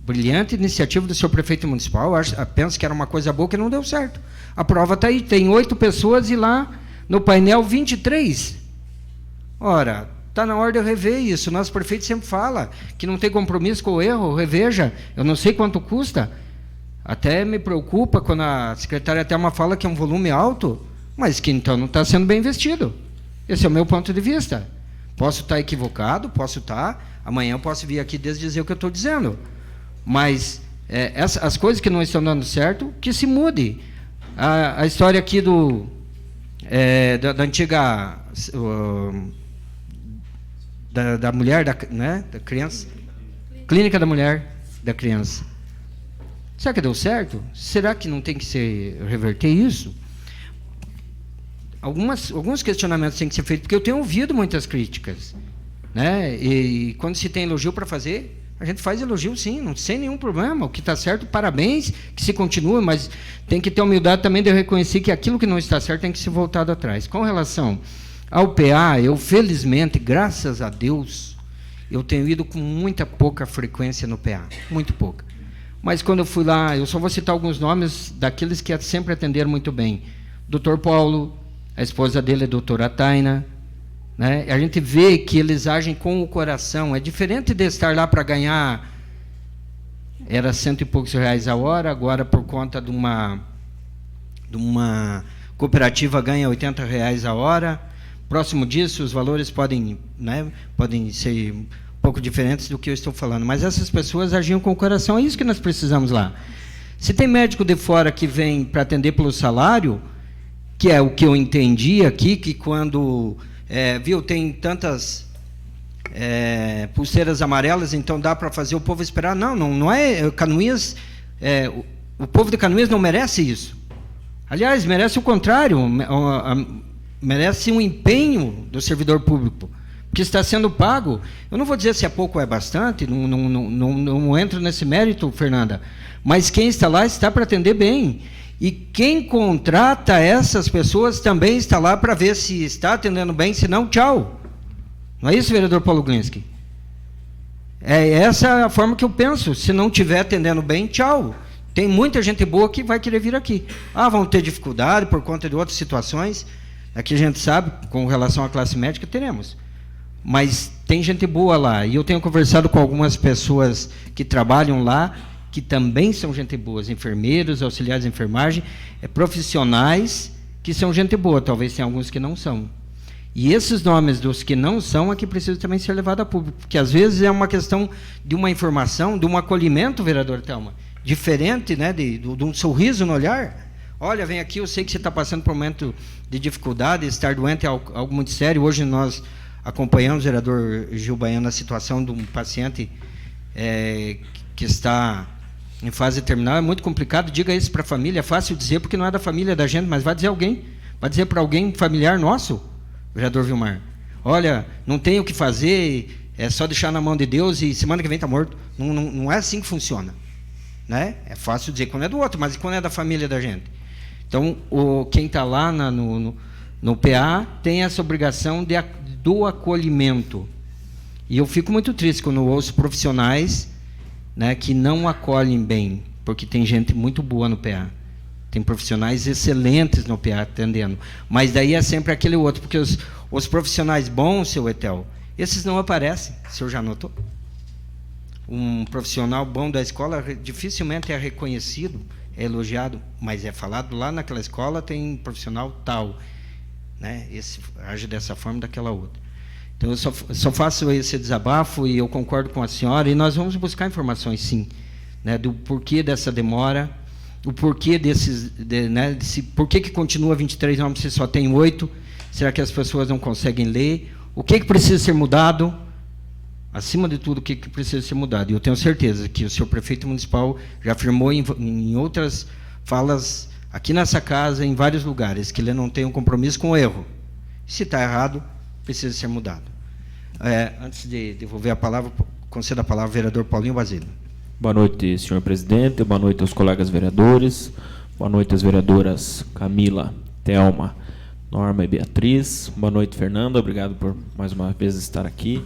brilhante iniciativa do seu prefeito municipal, penso que era uma coisa boa que não deu certo. A prova está aí, tem 8 pessoas e lá no painel 23. Ora, está na hora de eu rever isso. Nosso prefeito sempre fala que não tem compromisso com o erro, reveja, eu não sei quanto custa. Até me preocupa quando a secretária Thelma fala que é um volume alto, mas que então não está sendo bem investido. Esse é o meu ponto de vista. Posso estar equivocado, amanhã eu posso vir aqui desdizer o que eu estou dizendo. Mas as coisas que não estão dando certo, que se mude. A história aqui da antiga da mulher, né, da criança, clínica da mulher, da criança. Será que deu certo? Será que não tem que reverter isso? Alguns questionamentos têm que ser feitos, porque eu tenho ouvido muitas críticas, né? E quando se tem elogio para fazer, A gente faz elogio, sim, não sem nenhum problema. O que está certo, parabéns, que se continue, mas tem que ter humildade também de reconhecer que aquilo que não está certo tem que ser voltado atrás. Com relação ao PA, eu, felizmente, graças a Deus, eu tenho ido com muita pouca frequência no PA, muito pouca. Mas quando eu fui lá, eu só vou citar alguns nomes daqueles que sempre atenderam muito bem. Dr. Paulo, a esposa dele é a doutora Taina, né? A gente vê que eles agem com o coração. É diferente de estar lá para ganhar, era R$100 e poucos a hora, agora por conta de uma cooperativa ganha R$80 a hora. Próximo disso, os valores podem, né, podem ser um pouco diferentes do que eu estou falando. Mas essas pessoas agiam com o coração, é isso que nós precisamos lá. Se tem médico de fora que vem para atender pelo salário, que é o que eu entendi aqui, que quando... tem tantas pulseiras amarelas, então dá para fazer o povo esperar. Não é. Canoinhas, o povo de Canoinhas não merece isso. Aliás, merece o contrário, merece um empenho do servidor público, que está sendo pago. Eu não vou dizer se é pouco ou é bastante, não entro nesse mérito, Fernanda, mas quem está lá está para atender bem. E quem contrata essas pessoas também está lá para ver se está atendendo bem, se não, tchau. Não é isso, vereador Paulo Glinski? Essa é a forma que eu penso. Se não estiver atendendo bem, tchau. Tem muita gente boa que vai querer vir aqui. Vão ter dificuldade por conta de outras situações. Aqui a gente sabe, com relação à classe médica, teremos. Mas tem gente boa lá. E eu tenho conversado com algumas pessoas que trabalham lá, que também são gente boa, enfermeiros, auxiliares de enfermagem, profissionais que são gente boa, talvez tenha alguns que não são. E esses nomes dos que não são é que precisam também ser levados a público, porque às vezes é uma questão de uma informação, de um acolhimento, vereador Thelma, diferente, né, de um sorriso no olhar. Olha, vem aqui, eu sei que você está passando por um momento de dificuldade, estar doente é algo muito sério. Hoje nós acompanhamos, vereador Gil Baiano, a situação de um paciente que está em fase terminal. É muito complicado, diga isso para a família, é fácil dizer porque não é da família da gente, mas vai dizer alguém, vai dizer para alguém familiar nosso, vereador Vilmar, olha, não tem o que fazer, é só deixar na mão de Deus e semana que vem está morto. Não é assim que funciona, né? É fácil dizer quando é do outro, mas quando é da família da gente. Então, quem está lá no PA tem essa obrigação do acolhimento. E eu fico muito triste quando eu ouço profissionais, né, que não acolhem bem, porque tem gente muito boa no PA. Tem profissionais excelentes no PA atendendo. Mas daí é sempre aquele outro, porque os profissionais bons, seu Etel, esses não aparecem, o senhor já notou? Um profissional bom da escola dificilmente é reconhecido, é elogiado, mas é falado lá naquela escola tem profissional tal, né? Esse age dessa forma, daquela outra. Então, eu só faço esse desabafo e eu concordo com a senhora, e nós vamos buscar informações, sim, né, do porquê dessa demora, o porquê por que continua 23 nomes se só tem 8, será que as pessoas não conseguem ler, o que precisa ser mudado, acima de tudo, o que precisa ser mudado. E eu tenho certeza que o senhor prefeito municipal já afirmou em outras falas, aqui nessa casa, em vários lugares, que ele não tem um compromisso com o erro. Se está errado, precisa ser mudado. Antes de devolver a palavra, concedo a palavra ao vereador Paulinho Basílio. Boa noite, senhor presidente. Boa noite aos colegas vereadores. Boa noite às vereadoras Camila, Thelma, Norma e Beatriz. Boa noite, Fernanda. Obrigado por mais uma vez estar aqui.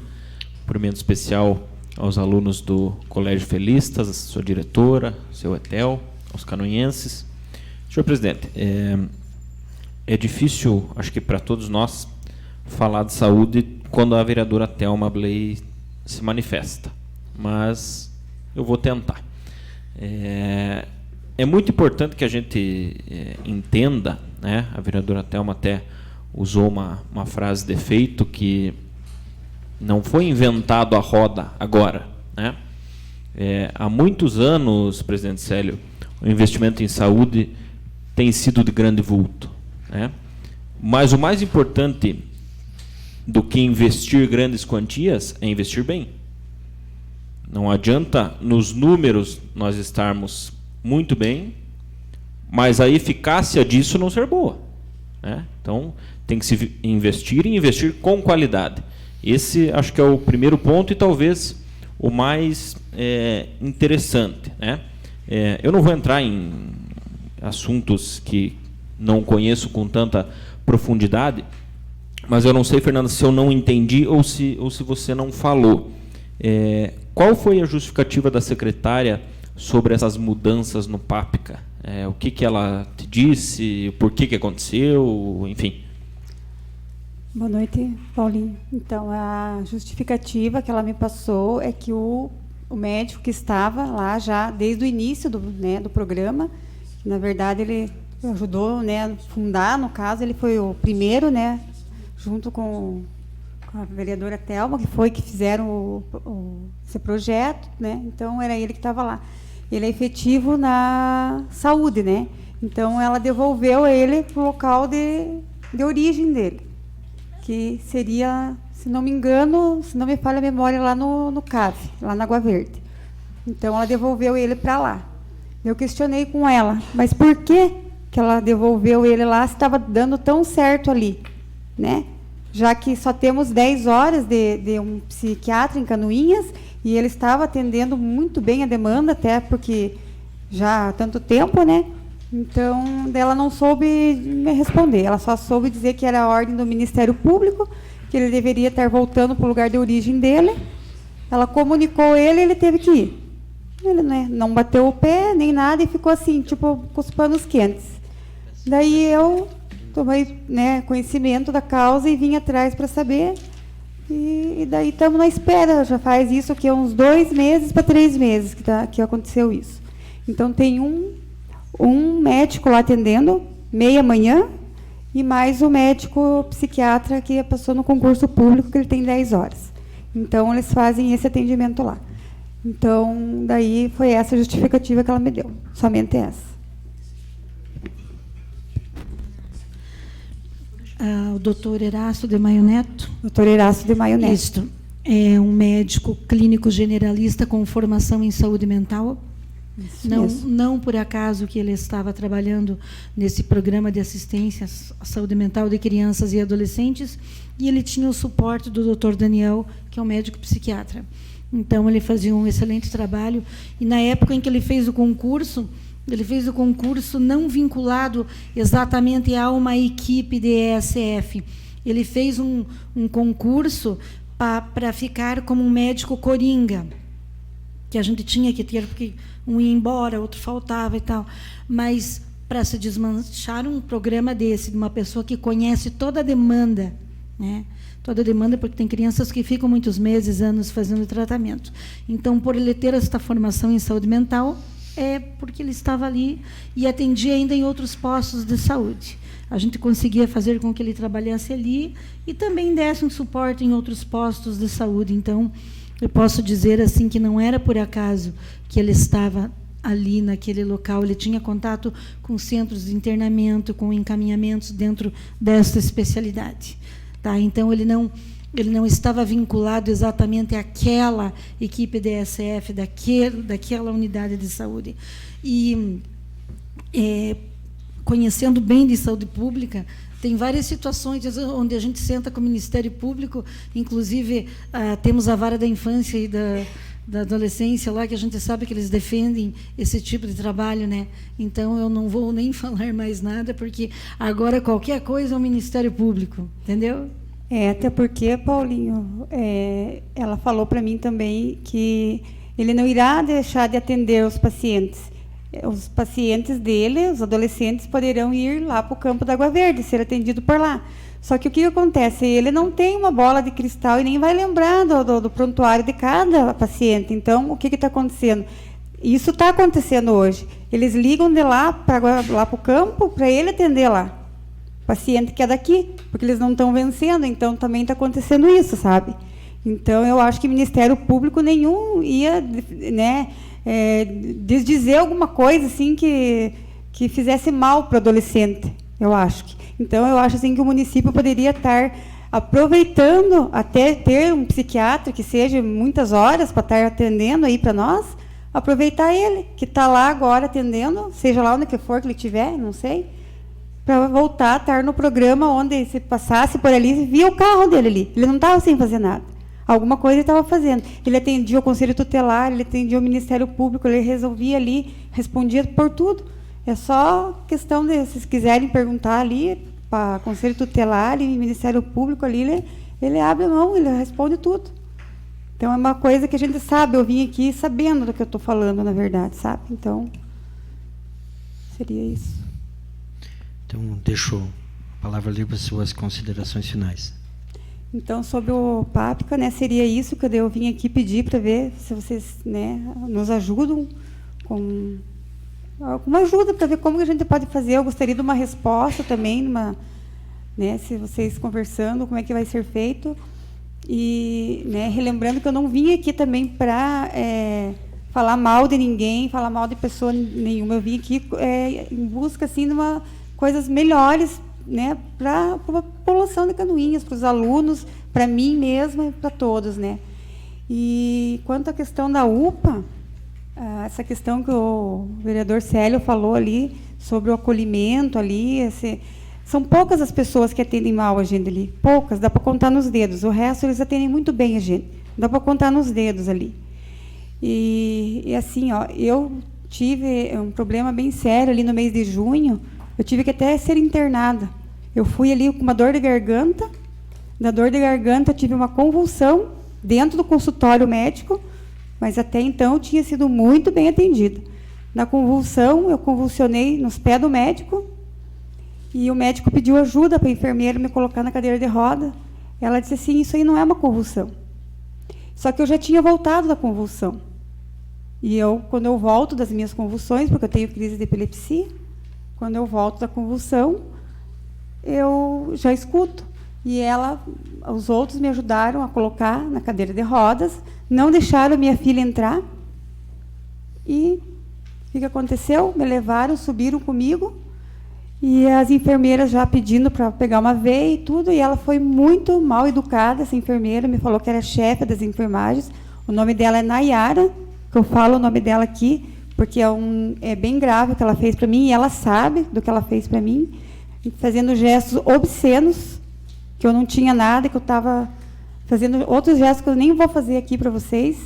Cumprimento especial aos alunos do Colégio Felistas, a sua diretora, seu Etel, aos canoinhenses. Senhor presidente, é difícil, acho que para todos nós, falar de saúde quando a vereadora Thelma Bley se manifesta, mas eu vou tentar. É muito importante que a gente entenda, né? A vereadora Thelma até usou uma frase de efeito que não foi inventado a roda agora, né? Há muitos anos, presidente Célio, o investimento em saúde tem sido de grande vulto, né? Mas o mais importante do que investir grandes quantias é investir bem. Não adianta nos números nós estarmos muito bem, mas a eficácia disso não ser boa, né? Então, tem que se investir e investir com qualidade. Esse acho que é o primeiro ponto e talvez o mais interessante, né? Eu não vou entrar em assuntos que não conheço com tanta profundidade, mas eu não sei, Fernanda, se eu não entendi ou se você não falou. Qual foi a justificativa da secretária sobre essas mudanças no PAPCA? O que ela te disse, por que aconteceu, enfim. Boa noite, Paulinho. Então, a justificativa que ela me passou é que o médico que estava lá já desde o início do programa, na verdade, ele ajudou, né, a fundar, no caso, ele foi o primeiro, né, junto com a vereadora Thelma, que fizeram esse projeto, né? Então, era ele que estava lá. Ele é efetivo na saúde, né? Então, ela devolveu ele para o local de origem dele, que seria, se não me engano, se não me falha a memória, lá no CAV, lá na Água Verde. Então, ela devolveu ele para lá. Eu questionei com ela, mas por que ela devolveu ele lá se estava dando tão certo ali, né? Já que só temos 10 horas de um psiquiatra em Canoinhas, e ele estava atendendo muito bem a demanda, até porque já há tanto tempo, né? Então, ela não soube me responder, ela só soube dizer que era a ordem do Ministério Público, que ele deveria estar voltando para o lugar de origem dele. Ela comunicou ele teve que ir. Ele, né, não bateu o pé, nem nada, e ficou assim, tipo, com os panos quentes. Daí eu tomei, né, conhecimento da causa e vim atrás para saber. E daí estamos na espera, já faz isso que uns 2 meses para 3 meses que aconteceu isso. Então, tem um médico lá atendendo, meia manhã, e mais o médico psiquiatra que passou no concurso público, que ele tem 10 horas. Então, eles fazem esse atendimento lá. Então, daí foi essa a justificativa que ela me deu, somente essa. O doutor Erasto de Maio Neto. Doutor Erasto de Maio Neto. Isto. É um médico clínico generalista com formação em saúde mental. Não por acaso que ele estava trabalhando nesse programa de assistência à saúde mental de crianças e adolescentes, e ele tinha o suporte do Dr. Daniel, que é um médico psiquiatra. Então, ele fazia um excelente trabalho, e na época em que ele fez o concurso não vinculado exatamente a uma equipe de ESF. Ele fez um concurso para ficar como um médico coringa, que a gente tinha que ter, porque um ia embora, outro faltava e tal. Mas, para se desmanchar um programa desse, de uma pessoa que conhece toda a demanda, né? Toda a demanda, porque tem crianças que ficam muitos meses, anos fazendo tratamento. Então, por ele ter essa formação em saúde mental, é porque ele estava ali e atendia ainda em outros postos de saúde. A gente conseguia fazer com que ele trabalhasse ali e também desse um suporte em outros postos de saúde. Então, eu posso dizer assim que não era por acaso que ele estava ali naquele local. Ele tinha contato com centros de internamento, com encaminhamentos dentro dessa especialidade. Tá? Então, ele não estava vinculado exatamente àquela equipe DSF, daquela unidade de saúde. E, conhecendo bem de saúde pública, tem várias situações onde a gente senta com o Ministério Público, inclusive temos a vara da infância e da adolescência lá, que a gente sabe que eles defendem esse tipo de trabalho, né? Então, eu não vou nem falar mais nada, porque agora qualquer coisa é o Ministério Público, entendeu? Até porque, Paulinho, ela falou para mim também que ele não irá deixar de atender os pacientes. Os pacientes dele, os adolescentes, poderão ir lá para o campo da Água Verde, ser atendido por lá. Só que o que acontece? Ele não tem uma bola de cristal e nem vai lembrar do prontuário de cada paciente. Então, o que está acontecendo? Isso está acontecendo hoje. Eles ligam de lá para o campo para ele atender lá. O paciente que é daqui, porque eles não estão vencendo. Então, também está acontecendo isso, sabe? Então, eu acho que o Ministério Público nenhum ia, né, desdizer alguma coisa assim que fizesse mal para o adolescente, eu acho. Então, eu acho assim que o município poderia estar aproveitando até ter um psiquiatra que seja muitas horas para estar atendendo aí para nós, aproveitar ele, que está lá agora atendendo, seja lá onde que for que ele estiver, não sei, para voltar a estar no programa onde, se passasse por ali, via o carro dele ali. Ele não estava sem fazer nada. Alguma coisa ele estava fazendo. Ele atendia o Conselho Tutelar, ele atendia o Ministério Público, ele resolvia ali, respondia por tudo. É só questão de, se vocês quiserem perguntar ali, para Conselho Tutelar e Ministério Público ali, ele abre a mão, ele responde tudo. Então, é uma coisa que a gente sabe. Eu vim aqui sabendo do que eu estou falando, na verdade, sabe? Então, seria isso. Então, deixo a palavra livre para suas considerações finais. Então, sobre o PAPCA, né, seria isso que eu vim aqui pedir para ver se vocês, né, nos ajudam com alguma ajuda para ver como que a gente pode fazer. Eu gostaria de uma resposta também, né, se vocês conversando, como é que vai ser feito. E, né, relembrando que eu não vim aqui também para falar mal de ninguém, falar mal de pessoa nenhuma. Eu vim aqui em busca assim, de coisas melhores, né, para a população de Canoinhas, para os alunos, para mim mesma e para todos, né. E quanto à questão da UPA, essa questão que o vereador Célio falou ali sobre o acolhimento ali, são poucas as pessoas que atendem mal a gente ali, poucas, dá para contar nos dedos. O resto eles atendem muito bem a gente, dá para contar nos dedos ali. E assim, ó, eu tive um problema bem sério ali no mês de junho. Eu tive que até ser internada. Eu fui ali com uma dor de garganta. Da dor de garganta, eu tive uma convulsão dentro do consultório médico, mas até então eu tinha sido muito bem atendida. Na convulsão, eu convulsionei nos pés do médico, e o médico pediu ajuda para a enfermeira me colocar na cadeira de roda. Ela disse assim, isso aí não é uma convulsão. Só que eu já tinha voltado da convulsão. E quando eu volto das minhas convulsões, porque eu tenho crise de epilepsia, quando eu volto da convulsão, eu já escuto. E os outros me ajudaram a colocar na cadeira de rodas, não deixaram minha filha entrar. E o que aconteceu? Me levaram, subiram comigo, e as enfermeiras já pedindo para pegar uma veia e tudo, e ela foi muito mal educada, essa enfermeira, me falou que era chefe das enfermagens. O nome dela é Nayara, que eu falo o nome dela aqui, porque é bem grave o que ela fez para mim, e ela sabe do que ela fez para mim, fazendo gestos obscenos, que eu não tinha nada, que eu estava fazendo outros gestos que eu nem vou fazer aqui para vocês.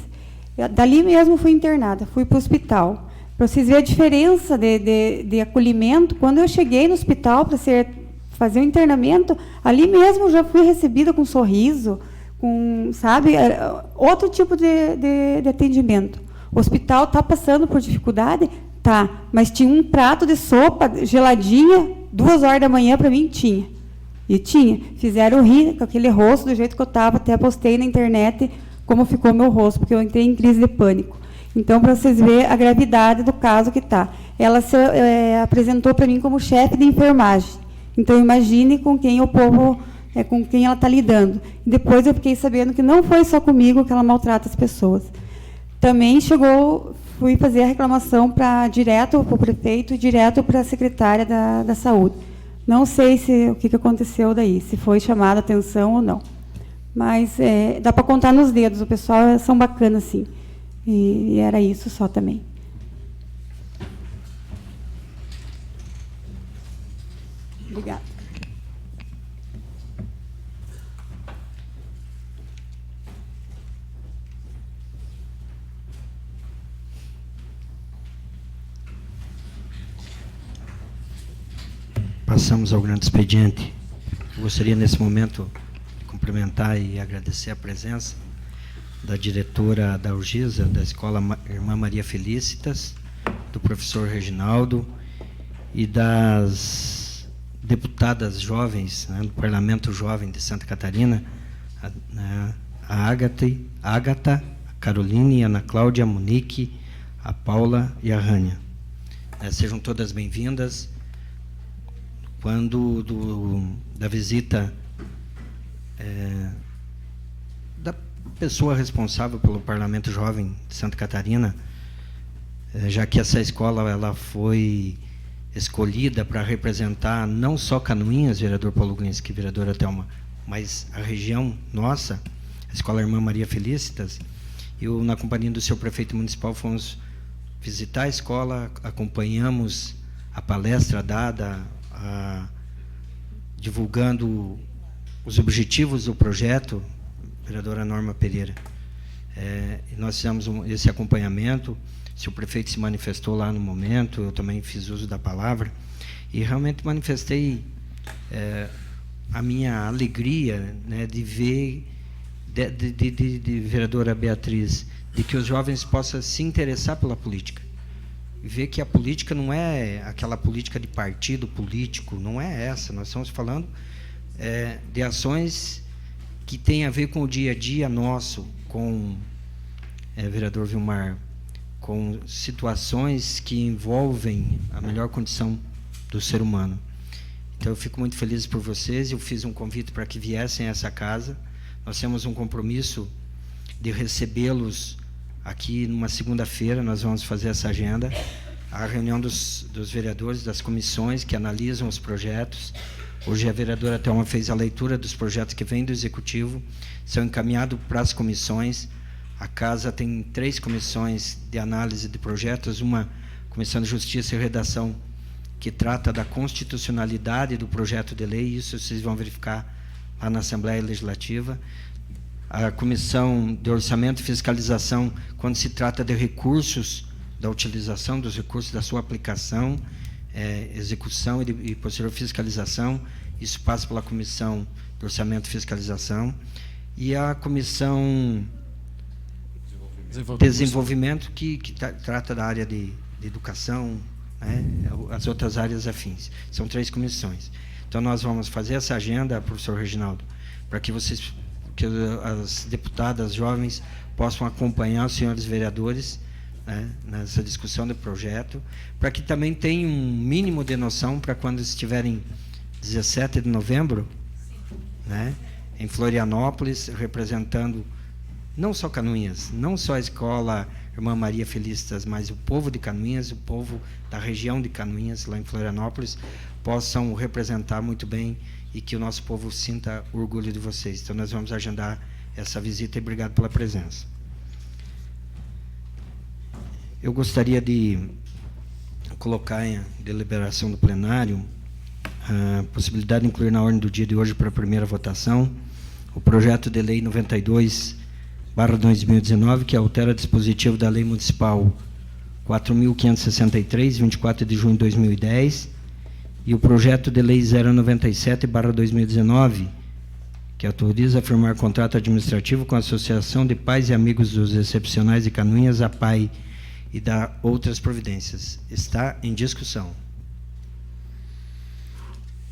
Dali mesmo fui internada, fui para o hospital. Para vocês verem a diferença de acolhimento, quando eu cheguei no hospital para fazer o internamento, ali mesmo já fui recebida com um sorriso, com, sabe, outro tipo de atendimento. O hospital está passando por dificuldade? Tá, mas tinha um prato de sopa geladinha, 2 horas da manhã para mim, tinha. E tinha. Fizeram rir com aquele rosto do jeito que eu estava, até postei na internet como ficou meu rosto, porque eu entrei em crise de pânico. Então, para vocês verem a gravidade do caso que está. Ela se apresentou para mim como chefe de enfermagem. Então, imagine com quem o povo, com quem ela está lidando. Depois eu fiquei sabendo que não foi só comigo que ela maltrata as pessoas. Também fui fazer a reclamação direto para o prefeito e direto para a secretária da Saúde. Não sei o que aconteceu daí, se foi chamada a atenção ou não. Mas dá para contar nos dedos, o pessoal são bacanas, sim. E era isso só também. Obrigada. Passamos ao grande expediente. Eu gostaria, nesse momento, de cumprimentar e agradecer a presença da diretora da URGISA, da Escola Irmã Maria Felicitas, do professor Reginaldo e das deputadas jovens, né, do Parlamento Jovem de Santa Catarina, a Ágata, a Caroline, a Ana Cláudia, a Monique, a Paula e a Rânia. Sejam todas bem-vindas. Quando da visita da pessoa responsável pelo Parlamento Jovem de Santa Catarina, já que essa escola ela foi escolhida para representar não só Canoinhas, vereador Paulo Glinski, vereadora Thelma, mas a região nossa, a Escola Irmã Maria Felicitas. Eu, na companhia do seu prefeito municipal, fomos visitar a escola, acompanhamos a palestra dada, divulgando os objetivos do projeto vereadora Norma Pereira. Nós fizemos esse acompanhamento, se o prefeito se manifestou lá no momento, eu também fiz uso da palavra, e realmente manifestei a minha alegria, né, de ver, de vereadora Beatriz, de que os jovens possam se interessar pela política. E ver que a política não é aquela política de partido político, não é essa. Nós estamos falando de ações que têm a ver com o dia a dia nosso, com, vereador Vilmar, com situações que envolvem a melhor condição do ser humano. Então, eu fico muito feliz por vocês. Eu fiz um convite para que viessem a essa casa. Nós temos um compromisso de recebê-los aqui numa segunda-feira. Nós vamos fazer essa agenda, a reunião dos vereadores, das comissões que analisam os projetos. Hoje a vereadora Thelma fez a leitura dos projetos que vêm do Executivo, são encaminhados para as comissões. A casa tem 3 comissões de análise de projetos, uma Comissão de Justiça e Redação, que trata da constitucionalidade do projeto de lei, isso vocês vão verificar lá na Assembleia Legislativa. A Comissão de Orçamento e Fiscalização, quando se trata de recursos, da utilização dos recursos, da sua aplicação, execução e posterior fiscalização, isso passa pela Comissão de Orçamento e Fiscalização. E a Comissão Desenvolvimento, que trata da área de educação, né, as outras áreas afins. São 3 comissões. Então, nós vamos fazer essa agenda, professor Reginaldo, para que as deputadas jovens possam acompanhar os senhores vereadores, né, nessa discussão do projeto, para que também tenham um mínimo de noção para quando estiverem 17 de novembro, né, em Florianópolis, representando não só Canoinhas, não só a escola Irmã Maria Felicitas, mas o povo de Canoinhas, o povo da região de Canoinhas, lá em Florianópolis, possam representar muito bem e que o nosso povo sinta orgulho de vocês. Então, nós vamos agendar essa visita e obrigado pela presença. Eu gostaria de colocar em deliberação do plenário a possibilidade de incluir na ordem do dia de hoje para a primeira votação o projeto de lei 92/2019, que altera dispositivo da Lei Municipal 4.563, 24 de junho de 2010, e o projeto de lei 097/2019, que autoriza a firmar contrato administrativo com a Associação de Pais e Amigos dos Excepcionais de Canoinhas, a PAI, e da outras providências. Está em discussão.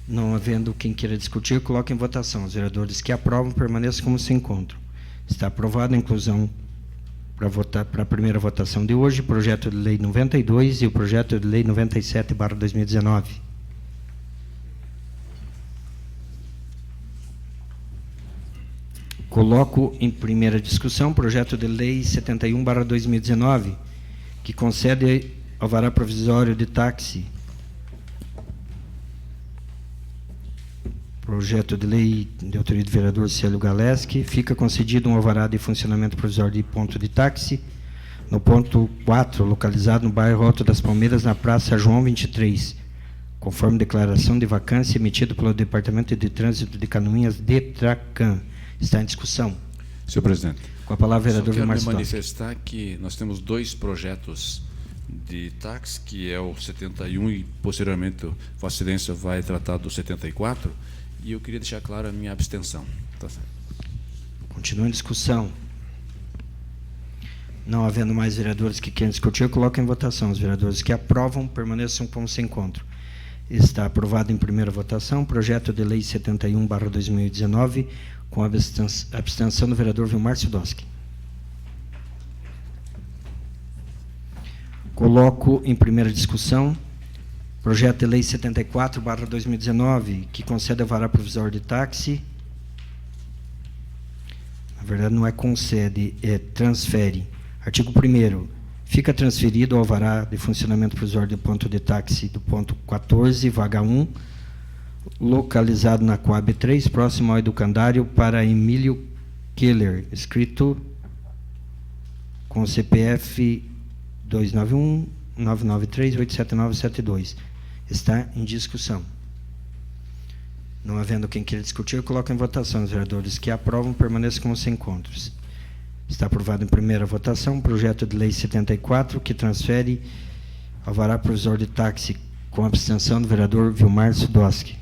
Não havendo quem queira discutir, coloque em votação. Os vereadores que aprovam permaneçam como se encontram. Está aprovada a inclusão para a primeira votação de hoje, o projeto de lei 92 e o projeto de lei 97/2019. Coloco em primeira discussão o projeto de lei 71/2019, que concede alvará provisório de táxi. Projeto de lei de autoria do vereador Célio Galeski. Fica concedido um alvará de funcionamento provisório de ponto de táxi no ponto 4, localizado no bairro Alto das Palmeiras, na Praça João 23, conforme declaração de vacância emitida pelo Departamento de Trânsito de Canoinhas, DETRACAN. Está em discussão. Senhor presidente. Com a palavra, vereador Vilmar. Quero me manifestar que nós temos 2 projetos de táxi, que é o 71 e, posteriormente, Vossa Excelência vai tratar do 74, e eu queria deixar claro a minha abstenção. Tá certo. Continua em discussão. Não havendo mais vereadores que queiram discutir, eu coloco em votação. Os vereadores que aprovam permaneçam como se encontram. Está aprovado em primeira votação o projeto de lei 71/2019, com a abstenção do vereador Vilmar Sidowski. Coloco em primeira discussão projeto de lei 74/2019, que concede alvará provisório de táxi. Na verdade, não é concede, é transfere. Artigo 1º. Fica transferido o alvará de funcionamento provisório de ponto de táxi do ponto 14, vaga 1, localizado na Coab 3, próximo ao educandário, para Emílio Keller, escrito com CPF 291-993-87972. Está em discussão. Não havendo quem queira discutir, eu coloco em votação. Os vereadores que aprovam permaneçam como se encontram. Está aprovado em primeira votação o projeto de lei 74, que transfere alvará provisório de táxi, com abstenção do vereador Vilmar Sidowski.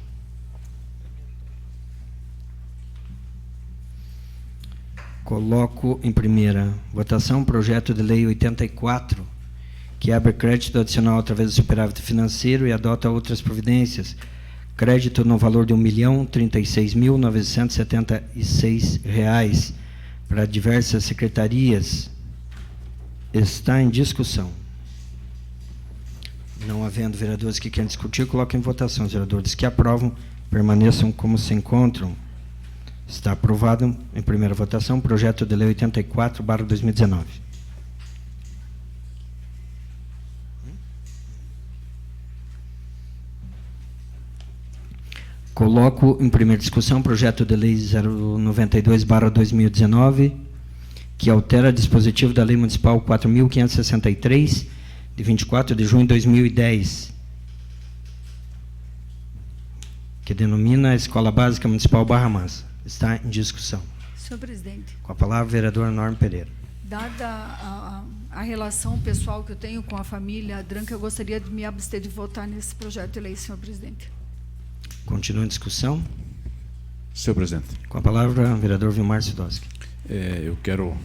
Coloco em primeira votação o projeto de lei 84, que abre crédito adicional através do superávit financeiro e adota outras providências. Crédito no valor de R$ 1.036.976 para diversas secretarias. Está em discussão. Não havendo vereadores que querem discutir, coloco em votação. Os vereadores que aprovam permaneçam como se encontram. Está aprovado em primeira votação o projeto de lei 84/2019. Coloco em primeira discussão o projeto de lei 092/2019, que altera dispositivo da Lei Municipal 4.563, de 24 de junho de 2010, que denomina a Escola Básica Municipal Barra Mansa. Está em discussão. Senhor presidente, Com a palavra, vereador Norma Pereira. dada a relação pessoal que eu tenho com a família Dranca, eu gostaria de me abster de votar nesse projeto de lei, senhor presidente. Continua em discussão. Senhor presidente, Com a palavra, vereador Vilmar Sidowski. eu quero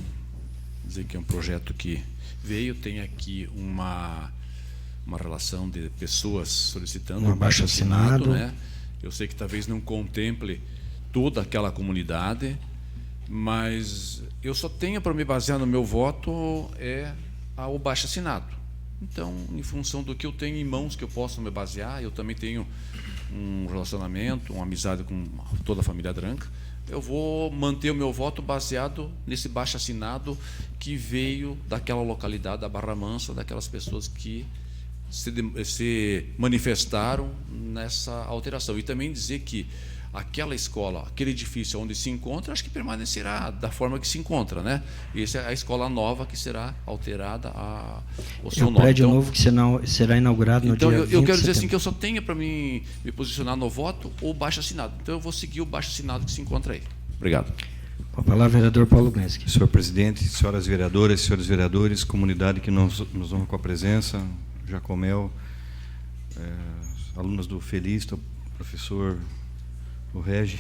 dizer que é um projeto que veio, tem aqui uma relação de pessoas solicitando Um abaixo-assinado. né? Eu sei que talvez não contemple toda aquela comunidade, mas eu só tenho para me basear no meu voto ao abaixo-assinado. Então, em função do que eu tenho em mãos, que eu posso me basear, eu também tenho um relacionamento, uma amizade com toda a família Dranca, eu vou manter o meu voto baseado nesse baixo-assinado que veio daquela localidade, da Barra Mansa, daquelas pessoas que se manifestaram nessa alteração. E também dizer que aquela escola, aquele edifício onde se encontra, acho que permanecerá da forma que se encontra, né? Essa é a escola nova que será alterada o seu nome. O prédio então, novo que será inaugurado no então dia 20 eu quero de dizer assim setembro. que eu só tenho para me posicionar no voto ou baixo assinado. Então eu vou seguir o baixo assinado que se encontra aí. Obrigado. Com a palavra, vereador Paulo Glenski. Senhor presidente, senhoras vereadoras, senhores vereadores, comunidade que nos honra com a presença, Jacomel, alunos do Felista, professor, o Regi.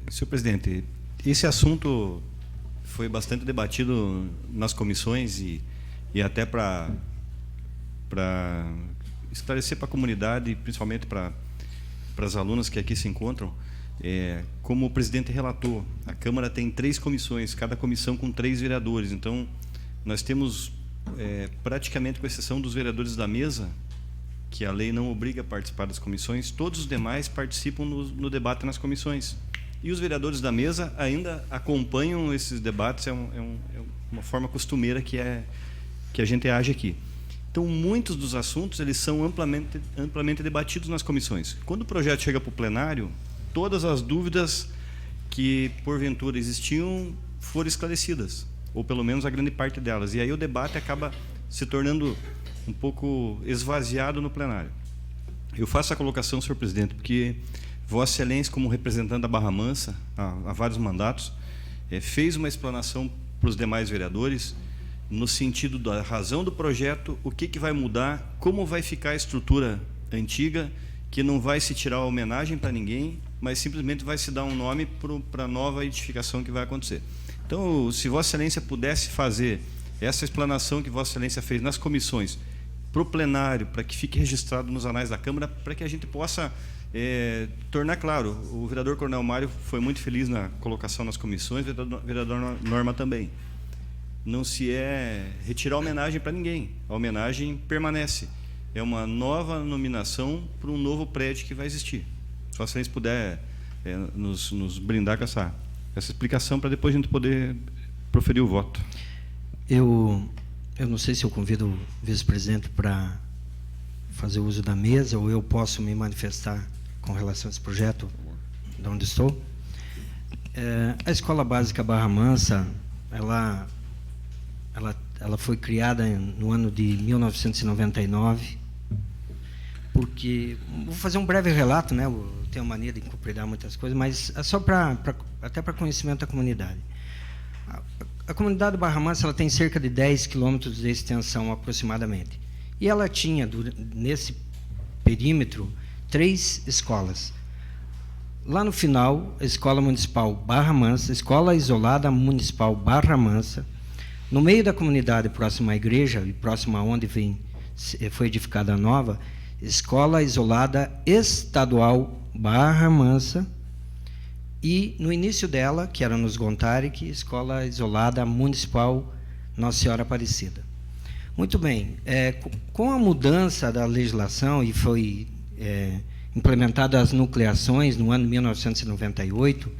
Senhor presidente, esse assunto foi bastante debatido nas comissões e até para esclarecer para a comunidade, principalmente para as alunas que aqui se encontram. Como o presidente relatou, a Câmara tem 3 comissões, cada comissão com 3 vereadores. Então, nós temos, praticamente, com exceção dos vereadores da mesa, que a lei não obriga a participar das comissões, todos os demais participam no debate nas comissões. E os vereadores da mesa ainda acompanham esses debates, é uma forma costumeira que a gente age aqui. Então, muitos dos assuntos eles são amplamente debatidos nas comissões. Quando o projeto chega para o plenário, todas as dúvidas que, porventura, existiam foram esclarecidas, ou pelo menos a grande parte delas. E aí o debate acaba se tornando um pouco esvaziado no plenário. Eu faço a colocação, senhor presidente, porque Vossa Excelência, como representante da Barra Mansa, há vários mandatos, fez uma explanação para os demais vereadores, no sentido da razão do projeto, o que vai mudar, como vai ficar a estrutura antiga, que não vai se tirar a homenagem para ninguém, mas simplesmente vai se dar um nome para a nova edificação que vai acontecer. Então, se Vossa Excelência pudesse fazer essa explanação que Vossa Excelência fez nas comissões, para o plenário, para que fique registrado nos anais da Câmara, para que a gente possa tornar claro. O vereador Coronel Mário foi muito feliz na colocação nas comissões, o vereador Norma também. Não se retirar a homenagem para ninguém, a homenagem permanece. É uma nova nominação para um novo prédio que vai existir. Se Vossa Excelência puder nos brindar com essa explicação, para depois a gente poder proferir o voto. Eu não sei se eu convido o vice-presidente para fazer uso da mesa, ou eu posso me manifestar com relação a esse projeto, de onde estou. A Escola Básica Barra Mansa, ela foi criada no ano de 1999 porque vou fazer um breve relato, né? Eu tenho mania de incorporar muitas coisas, mas é só até para conhecimento da comunidade. A comunidade Barra Mansa, ela tem cerca de 10 quilômetros de extensão aproximadamente. E ela tinha, nesse perímetro, 3 escolas. Lá no final, a Escola Municipal Barra Mansa, Escola Isolada Municipal Barra Mansa. No meio da comunidade, próximo à igreja, e próximo a onde foi edificada a nova, Escola Isolada Estadual Barra Mansa. E no início dela, que era nos Gontaric, Escola Isolada Municipal Nossa Senhora Aparecida. Muito bem, com a mudança da legislação, e foi implementadas as nucleações no ano de 1998,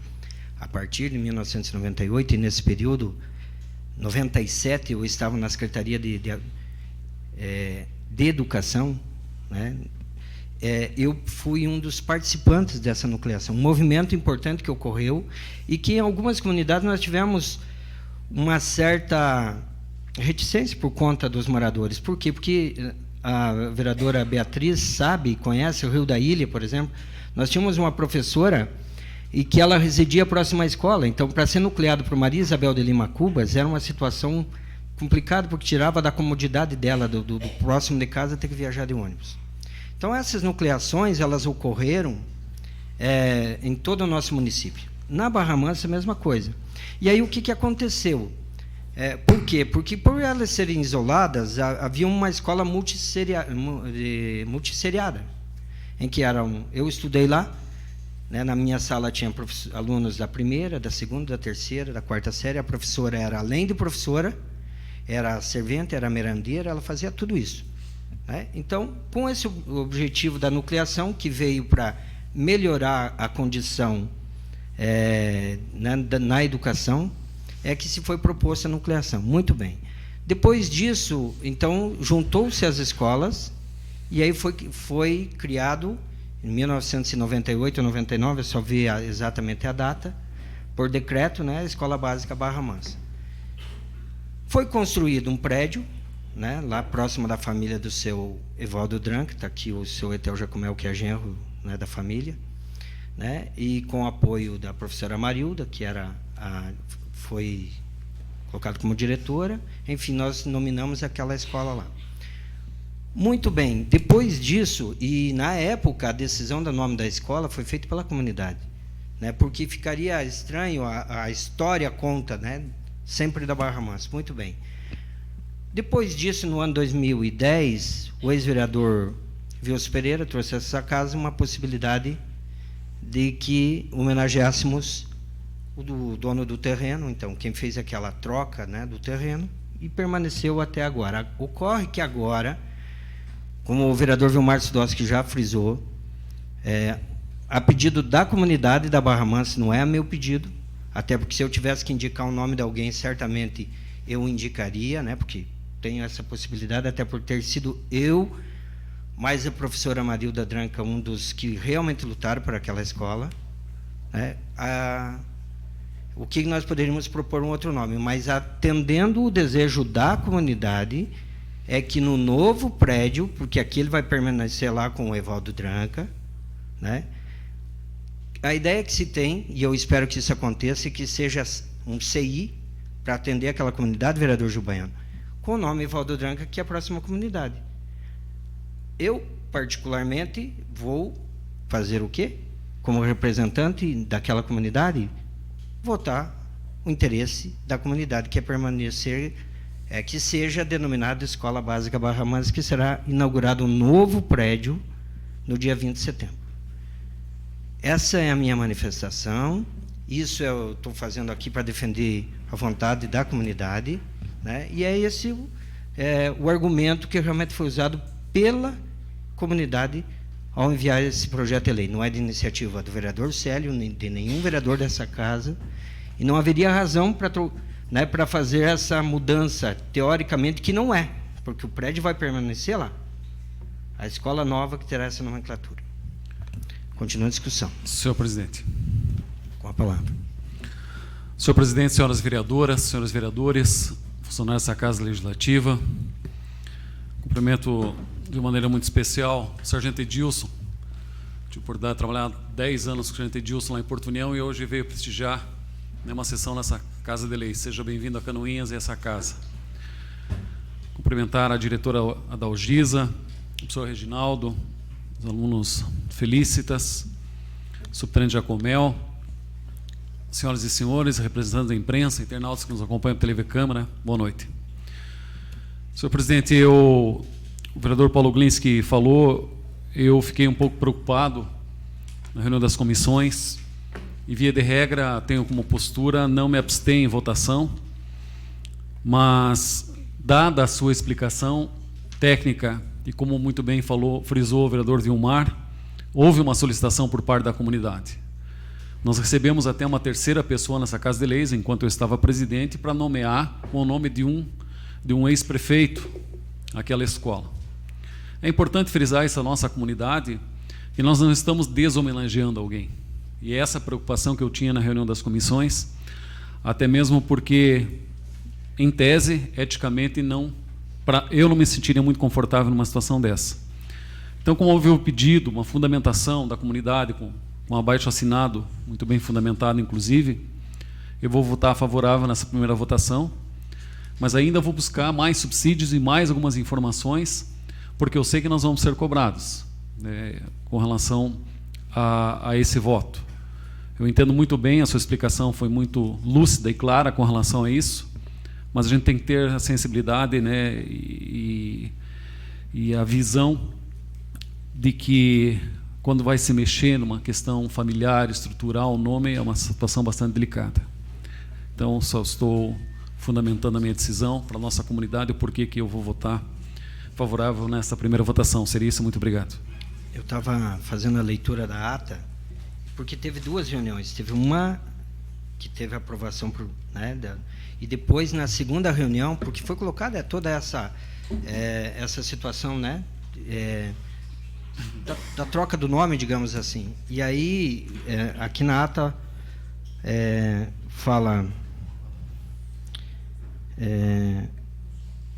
a partir de 1998, e nesse período, 97, eu estava na Secretaria de Educação, né? Eu fui um dos participantes dessa nucleação, um movimento importante que ocorreu e que em algumas comunidades nós tivemos uma certa reticência por conta dos moradores. Por quê? Porque a vereadora Beatriz sabe, conhece o Rio da Ilha, por exemplo. Nós tínhamos uma professora e que ela residia próxima à escola. Então, para ser nucleado por Maria Isabel de Lima Cubas, era uma situação complicada, porque tirava da comodidade dela, do próximo de casa, ter que viajar de ônibus. Então, essas nucleações, elas ocorreram em todo o nosso município. Na Barra Mansa, a mesma coisa. E aí, o que aconteceu? Por quê? Porque, por elas serem isoladas, havia uma escola multisseriada, em que eu estudei lá, né, na minha sala tinha alunos da primeira, da segunda, da terceira, da quarta série. A professora era, além de professora, era servente, era merendeira, ela fazia tudo isso. Né? Então, com esse objetivo da nucleação, que veio para melhorar a condição na educação, é que se foi proposta a nucleação. Muito bem. Depois disso, então, juntou-se as escolas, e aí foi criado, em 1998 ou 99, eu só vi exatamente a data, por decreto, né, a Escola Básica Barra Mansa. Foi construído um prédio, né, lá próximo da família do seu Evaldo Dranca, está aqui o seu Etel Jacomel, que é genro, né, da família, né, e com o apoio da professora Marilda, que foi colocada como diretora. Enfim, nós nominamos aquela escola lá. Muito bem, depois disso, e na época a decisão do nome da escola foi feita pela comunidade, né, porque ficaria estranho, a história conta, né, sempre da Barra Mansa. Muito bem. Depois disso, no ano 2010, o ex-vereador Vilso Pereira trouxe a essa casa uma possibilidade de que homenageássemos o dono do terreno, então, quem fez aquela troca, né, do terreno, e permaneceu até agora. Ocorre que agora, como o vereador Vilmar Sidowski já frisou, a pedido da comunidade da Barra Mansa, não é a meu pedido, até porque se eu tivesse que indicar o nome de alguém, certamente eu indicaria, né, porque tenho essa possibilidade, até por ter sido eu, mais a professora Marilda Dranca, um dos que realmente lutaram por aquela escola, né, o que nós poderíamos propor um outro nome, mas atendendo o desejo da comunidade, é que no novo prédio, porque aqui ele vai permanecer lá com o Evaldo Dranca, né, a ideia que se tem, e eu espero que isso aconteça, é que seja um CI para atender aquela comunidade, vereador Gil Baiano, com o nome Evaldo Dranca, que é a próxima comunidade. Eu, particularmente, vou fazer o quê? Como representante daquela comunidade, votar o interesse da comunidade, que é permanecer, que seja denominada Escola Básica Barra Mansa, que será inaugurado um novo prédio no dia 20 de setembro. Essa é a minha manifestação, isso eu estou fazendo aqui para defender a vontade da comunidade, né? E é esse o argumento que realmente foi usado pela comunidade ao enviar esse projeto de lei. Não é de iniciativa do vereador Célio, nem de nenhum vereador dessa casa, e não haveria razão para fazer essa mudança, teoricamente, que não é, porque o prédio vai permanecer lá. A escola nova que terá essa nomenclatura. Continua a discussão. Senhor presidente. Com a palavra. Senhor presidente, senhoras vereadoras, senhores vereadores, funcionários dessa Casa Legislativa, cumprimento de maneira muito especial, o Sargento Edilson. Tive a oportunidade de trabalhar 10 anos com o Sargento Edilson lá em Porto União e hoje veio prestigiar, né, uma sessão nessa Casa de Leis. Seja bem-vindo a Canoinhas e essa casa. Cumprimentar a diretora Adalgisa, o professor Reginaldo, os alunos Felicitas, subtenente Jacomel, senhoras e senhores, representantes da imprensa, internautas que nos acompanham pela TV Câmara, boa noite. Senhor presidente, o vereador Paulo Glinski falou, eu fiquei um pouco preocupado na reunião das comissões e, via de regra, tenho como postura não me abster em votação, mas, dada a sua explicação técnica e como muito bem frisou o vereador Vilmar, houve uma solicitação por parte da comunidade. Nós recebemos até uma terceira pessoa nessa Casa de Leis, enquanto eu estava presidente, para nomear com o nome de um ex-prefeito aquela escola. É importante frisar essa nossa comunidade que nós não estamos deshomenageando alguém. E é essa preocupação que eu tinha na reunião das comissões, até mesmo porque, em tese, eticamente, eu não me sentiria muito confortável numa situação dessa. Então, como houve um pedido, uma fundamentação da comunidade, com um abaixo-assinado muito bem fundamentado, inclusive, eu vou votar favorável nessa primeira votação, mas ainda vou buscar mais subsídios e mais algumas informações, porque eu sei que nós vamos ser cobrados, né, com relação a esse voto. Eu entendo muito bem, a sua explicação foi muito lúcida e clara com relação a isso, mas a gente tem que ter a sensibilidade, né, e a visão de que, quando vai se mexer numa questão familiar, estrutural, o nome é uma situação bastante delicada. Então, só estou fundamentando a minha decisão para a nossa comunidade, o porquê que eu vou votar favorável nessa primeira votação. Seria isso, muito obrigado. Eu estava fazendo a leitura da ata, porque teve duas reuniões. Teve uma que teve aprovação por, né, e depois, na segunda reunião, porque foi colocada toda essa situação, né, da troca do nome, digamos assim. E aí, aqui na ata, fala...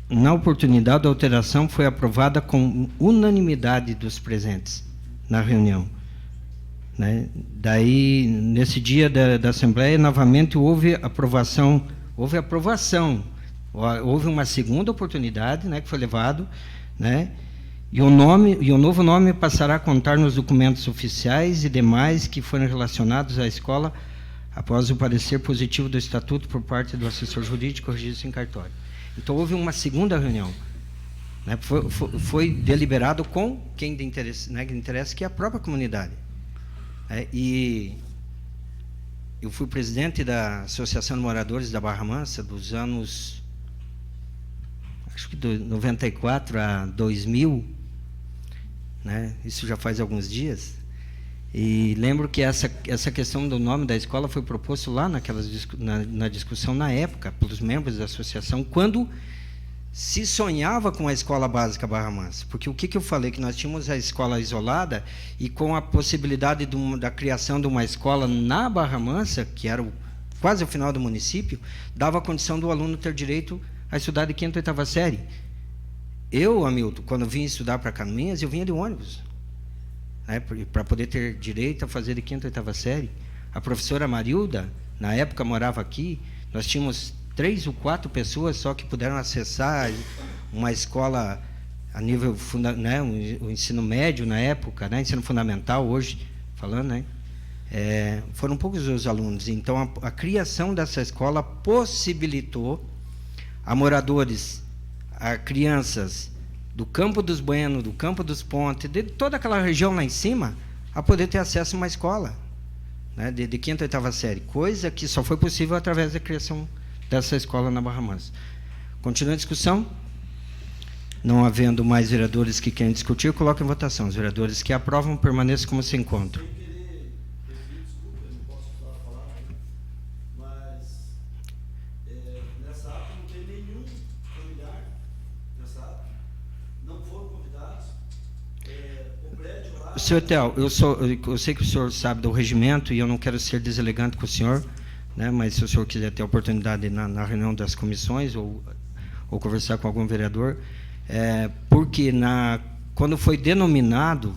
na oportunidade, a alteração foi aprovada com unanimidade dos presentes na reunião, né? Daí, nesse dia da Assembleia, novamente houve aprovação, houve uma segunda oportunidade, né, que foi levado, né? E o novo nome passará a contar nos documentos oficiais e demais que foram relacionados à escola após o parecer positivo do Estatuto por parte do assessor jurídico registrado em cartório. Então, houve uma segunda reunião, né? Foi deliberado com quem de interesse, né, que interessa, que é a própria comunidade. E eu fui presidente da Associação de Moradores da Barra Mansa dos anos, acho que de 94 a 2000, né? Isso já faz alguns dias. E lembro que essa questão do nome da escola foi proposto lá na discussão na época, pelos membros da associação, quando se sonhava com a escola básica Barra Mansa. Porque o que eu falei? Que nós tínhamos a escola isolada e com a possibilidade da criação de uma escola na Barra Mansa, que era quase o final do município, dava a condição do aluno ter direito a estudar de 5ª e 8ª série. Eu, Hamilton, quando vim estudar para Canoinhas, eu vinha de ônibus, né, para poder ter direito a fazer de 5ª e 8ª série. A professora Marilda, na época, morava aqui. Nós tínhamos 3 ou 4 pessoas só que puderam acessar uma escola a nível, né, o ensino médio na época, né, ensino fundamental, hoje falando, né, foram poucos os alunos. Então, a criação dessa escola possibilitou a moradores, a crianças do Campo dos Buenos, do Campo dos Pontes, de toda aquela região lá em cima, a poder ter acesso a uma escola, né, de 5ª e 8ª série, coisa que só foi possível através da criação dessa escola na Barra Mansa. Continua a discussão. Não havendo mais vereadores que querem discutir, coloco em votação. Os vereadores que aprovam permaneçam como se encontram. Senhor Theo, eu sei que o senhor sabe do regimento e eu não quero ser deselegante com o senhor, né, mas se o senhor quiser ter a oportunidade na reunião das comissões ou conversar com algum vereador, porque quando foi denominado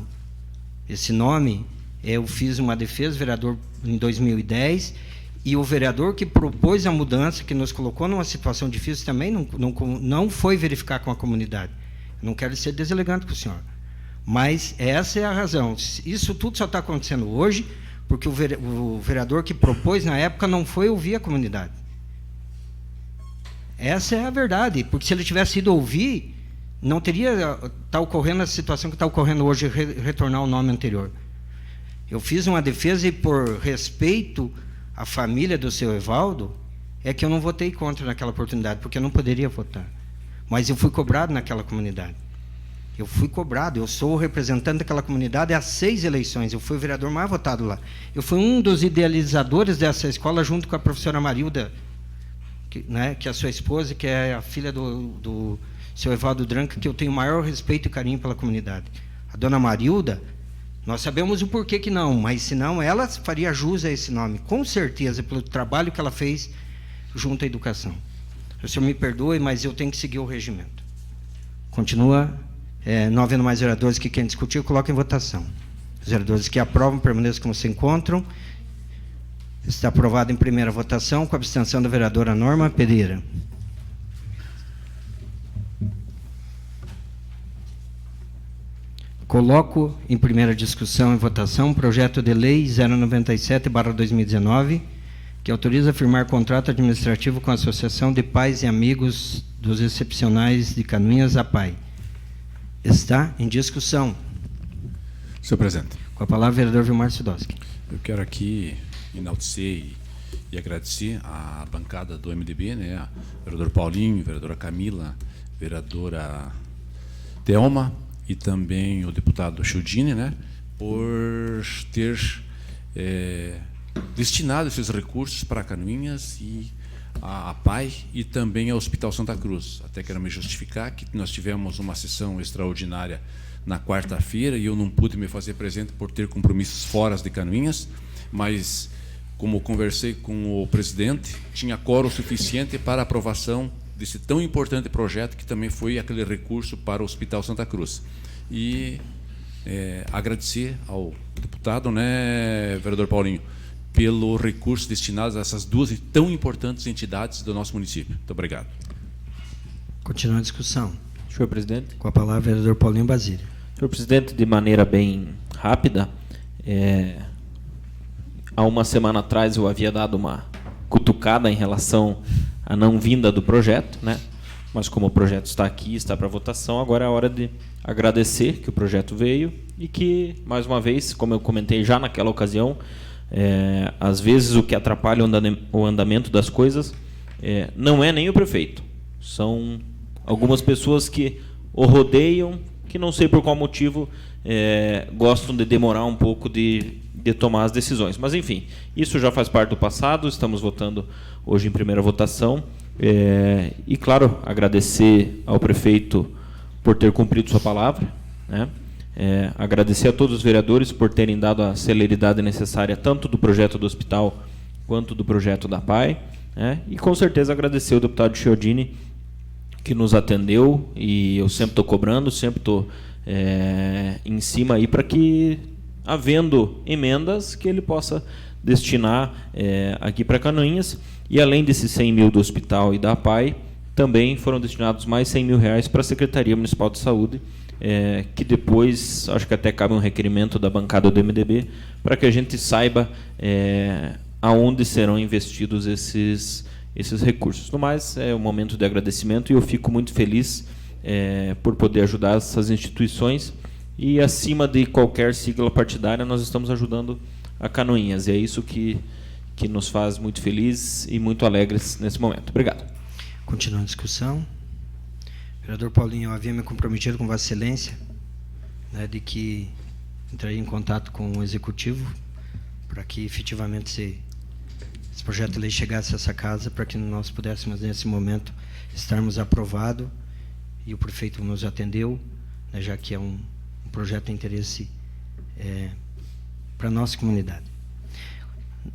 esse nome, eu fiz uma defesa, vereador, em 2010, e o vereador que propôs a mudança, que nos colocou numa situação difícil também, não foi verificar com a comunidade. Eu não quero ser deselegante com o senhor, mas essa é a razão. Isso tudo só está acontecendo hoje porque o vereador que propôs na época não foi ouvir a comunidade. Essa é a verdade, porque se ele tivesse ido ouvir, não teria tá ocorrendo a situação que está ocorrendo hoje, retornar ao nome anterior. Eu fiz uma defesa e, por respeito à família do seu Evaldo, é que eu não votei contra naquela oportunidade, porque eu não poderia votar. Mas eu fui cobrado naquela comunidade. Eu fui cobrado, eu sou o representante daquela comunidade há 6 eleições, eu fui o vereador mais votado lá. Eu fui um dos idealizadores dessa escola, junto com a professora Marilda, que é a sua esposa, que é a filha do seu Evaldo Dranca, que eu tenho o maior respeito e carinho pela comunidade. A dona Marilda, nós sabemos o porquê que não, mas senão ela faria jus a esse nome, com certeza, pelo trabalho que ela fez junto à educação. O senhor me perdoe, mas eu tenho que seguir o regimento. Continua, não havendo mais vereadores que querem discutir, eu coloco em votação. Os vereadores que aprovam, permaneçam como se encontram. Está aprovado em primeira votação, com a abstenção da vereadora Norma Pereira. Coloco em primeira discussão e votação o projeto de lei 097/2019, que autoriza a firmar contrato administrativo com a Associação de Pais e Amigos dos Excepcionais de Canoinhas, APAI. Está em discussão. Senhor presidente. Com a palavra, vereador Vilmar Sidowski. Eu quero aqui enaltecer e agradecer à bancada do MDB, né, vereador Paulinho, vereadora Camila, vereadora Thelma e também o deputado Chiodini, né, por ter destinado esses recursos para Canoinhas e a PAI e também ao Hospital Santa Cruz. Até quero me justificar que nós tivemos uma sessão extraordinária na quarta-feira e eu não pude me fazer presente por ter compromissos fora de Canoinhas, mas como conversei com o presidente, tinha quórum suficiente para a aprovação desse tão importante projeto, que também foi aquele recurso para o Hospital Santa Cruz. E agradecer ao deputado, né, vereador Paulinho, pelo recurso destinado a essas duas tão importantes entidades do nosso município. Muito obrigado. Continua a discussão. Senhor presidente. Com a palavra, vereador Paulinho Basílio. Senhor presidente, de maneira bem rápida, há uma semana atrás eu havia dado uma cutucada em relação à não vinda do projeto, né? Mas como o projeto está aqui, está para votação, agora é a hora de agradecer que o projeto veio e que, mais uma vez, como eu comentei já naquela ocasião, às vezes o que atrapalha o andamento das coisas não é nem o prefeito, são algumas pessoas que o rodeiam, que não sei por qual motivo gostam de demorar um pouco de tomar as decisões. Mas, enfim, isso já faz parte do passado, estamos votando hoje em primeira votação. E, claro, agradecer ao prefeito por ter cumprido sua palavra, né? Agradecer a todos os vereadores por terem dado a celeridade necessária, tanto do projeto do hospital quanto do projeto da PAI, né? E, com certeza, agradecer ao deputado Chiodini, que nos atendeu, e eu sempre estou cobrando, sempre estou em cima aí para que, havendo emendas, que ele possa destinar aqui para Canoinhas. E além desses 100 mil do hospital e da PAI, também foram destinados mais 100 mil reais para a Secretaria Municipal de Saúde, que depois, acho que até cabe um requerimento da bancada do MDB, para que a gente saiba aonde serão investidos esses recursos. No mais, é um momento de agradecimento e eu fico muito feliz por poder ajudar essas instituições e, acima de qualquer sigla partidária, nós estamos ajudando a Canoinhas, e é isso que nos faz muito felizes e muito alegres nesse momento. Obrigado. Continua a discussão. Vereador Paulinho, eu havia me comprometido com Vossa Excelência, né, de que entraria em contato com o Executivo para que efetivamente esse projeto de lei chegasse a essa casa, para que nós pudéssemos, nesse momento, estarmos aprovado, e o prefeito nos atendeu, né, já que é um projeto de interesse para a nossa comunidade.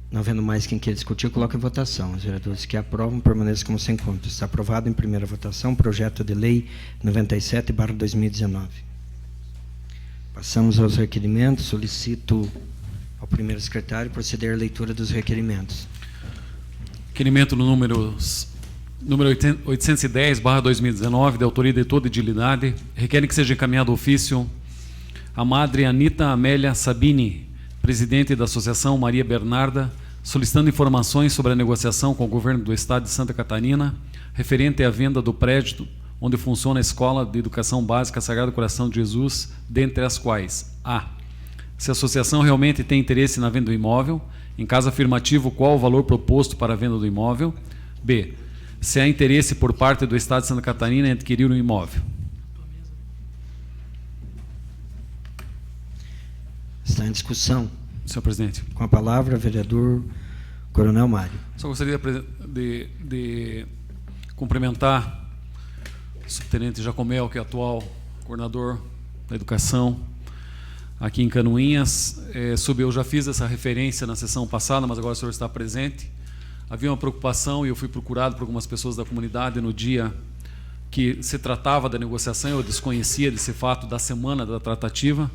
Não havendo mais quem queira discutir, eu coloco em votação. Os vereadores que aprovam permaneçam como se encontram. Está aprovado em primeira votação o projeto de lei 97/2019. Passamos aos requerimentos. Solicito ao primeiro secretário proceder à leitura dos requerimentos. Requerimento no número 810/2019, de autoria de toda edilidade, requerem que seja encaminhado ofício a Madre Anita Amélia Sabini, presidente da Associação Maria Bernarda, solicitando informações sobre a negociação com o governo do Estado de Santa Catarina, referente à venda do prédio onde funciona a Escola de Educação Básica Sagrado Coração de Jesus, dentre as quais: a. Se a associação realmente tem interesse na venda do imóvel, em caso afirmativo, qual o valor proposto para a venda do imóvel? B. Se há interesse por parte do Estado de Santa Catarina em adquirir um imóvel. Está em discussão. Senhor presidente. Com a palavra, vereador Coronel Mário. Só gostaria de cumprimentar o subtenente Jacomel, que é atual coordenador da educação aqui em Canoinhas. Eu já fiz essa referência na sessão passada, mas agora o senhor está presente. Havia uma preocupação e eu fui procurado por algumas pessoas da comunidade no dia que se tratava da negociação. Eu desconhecia desse fato da semana da tratativa.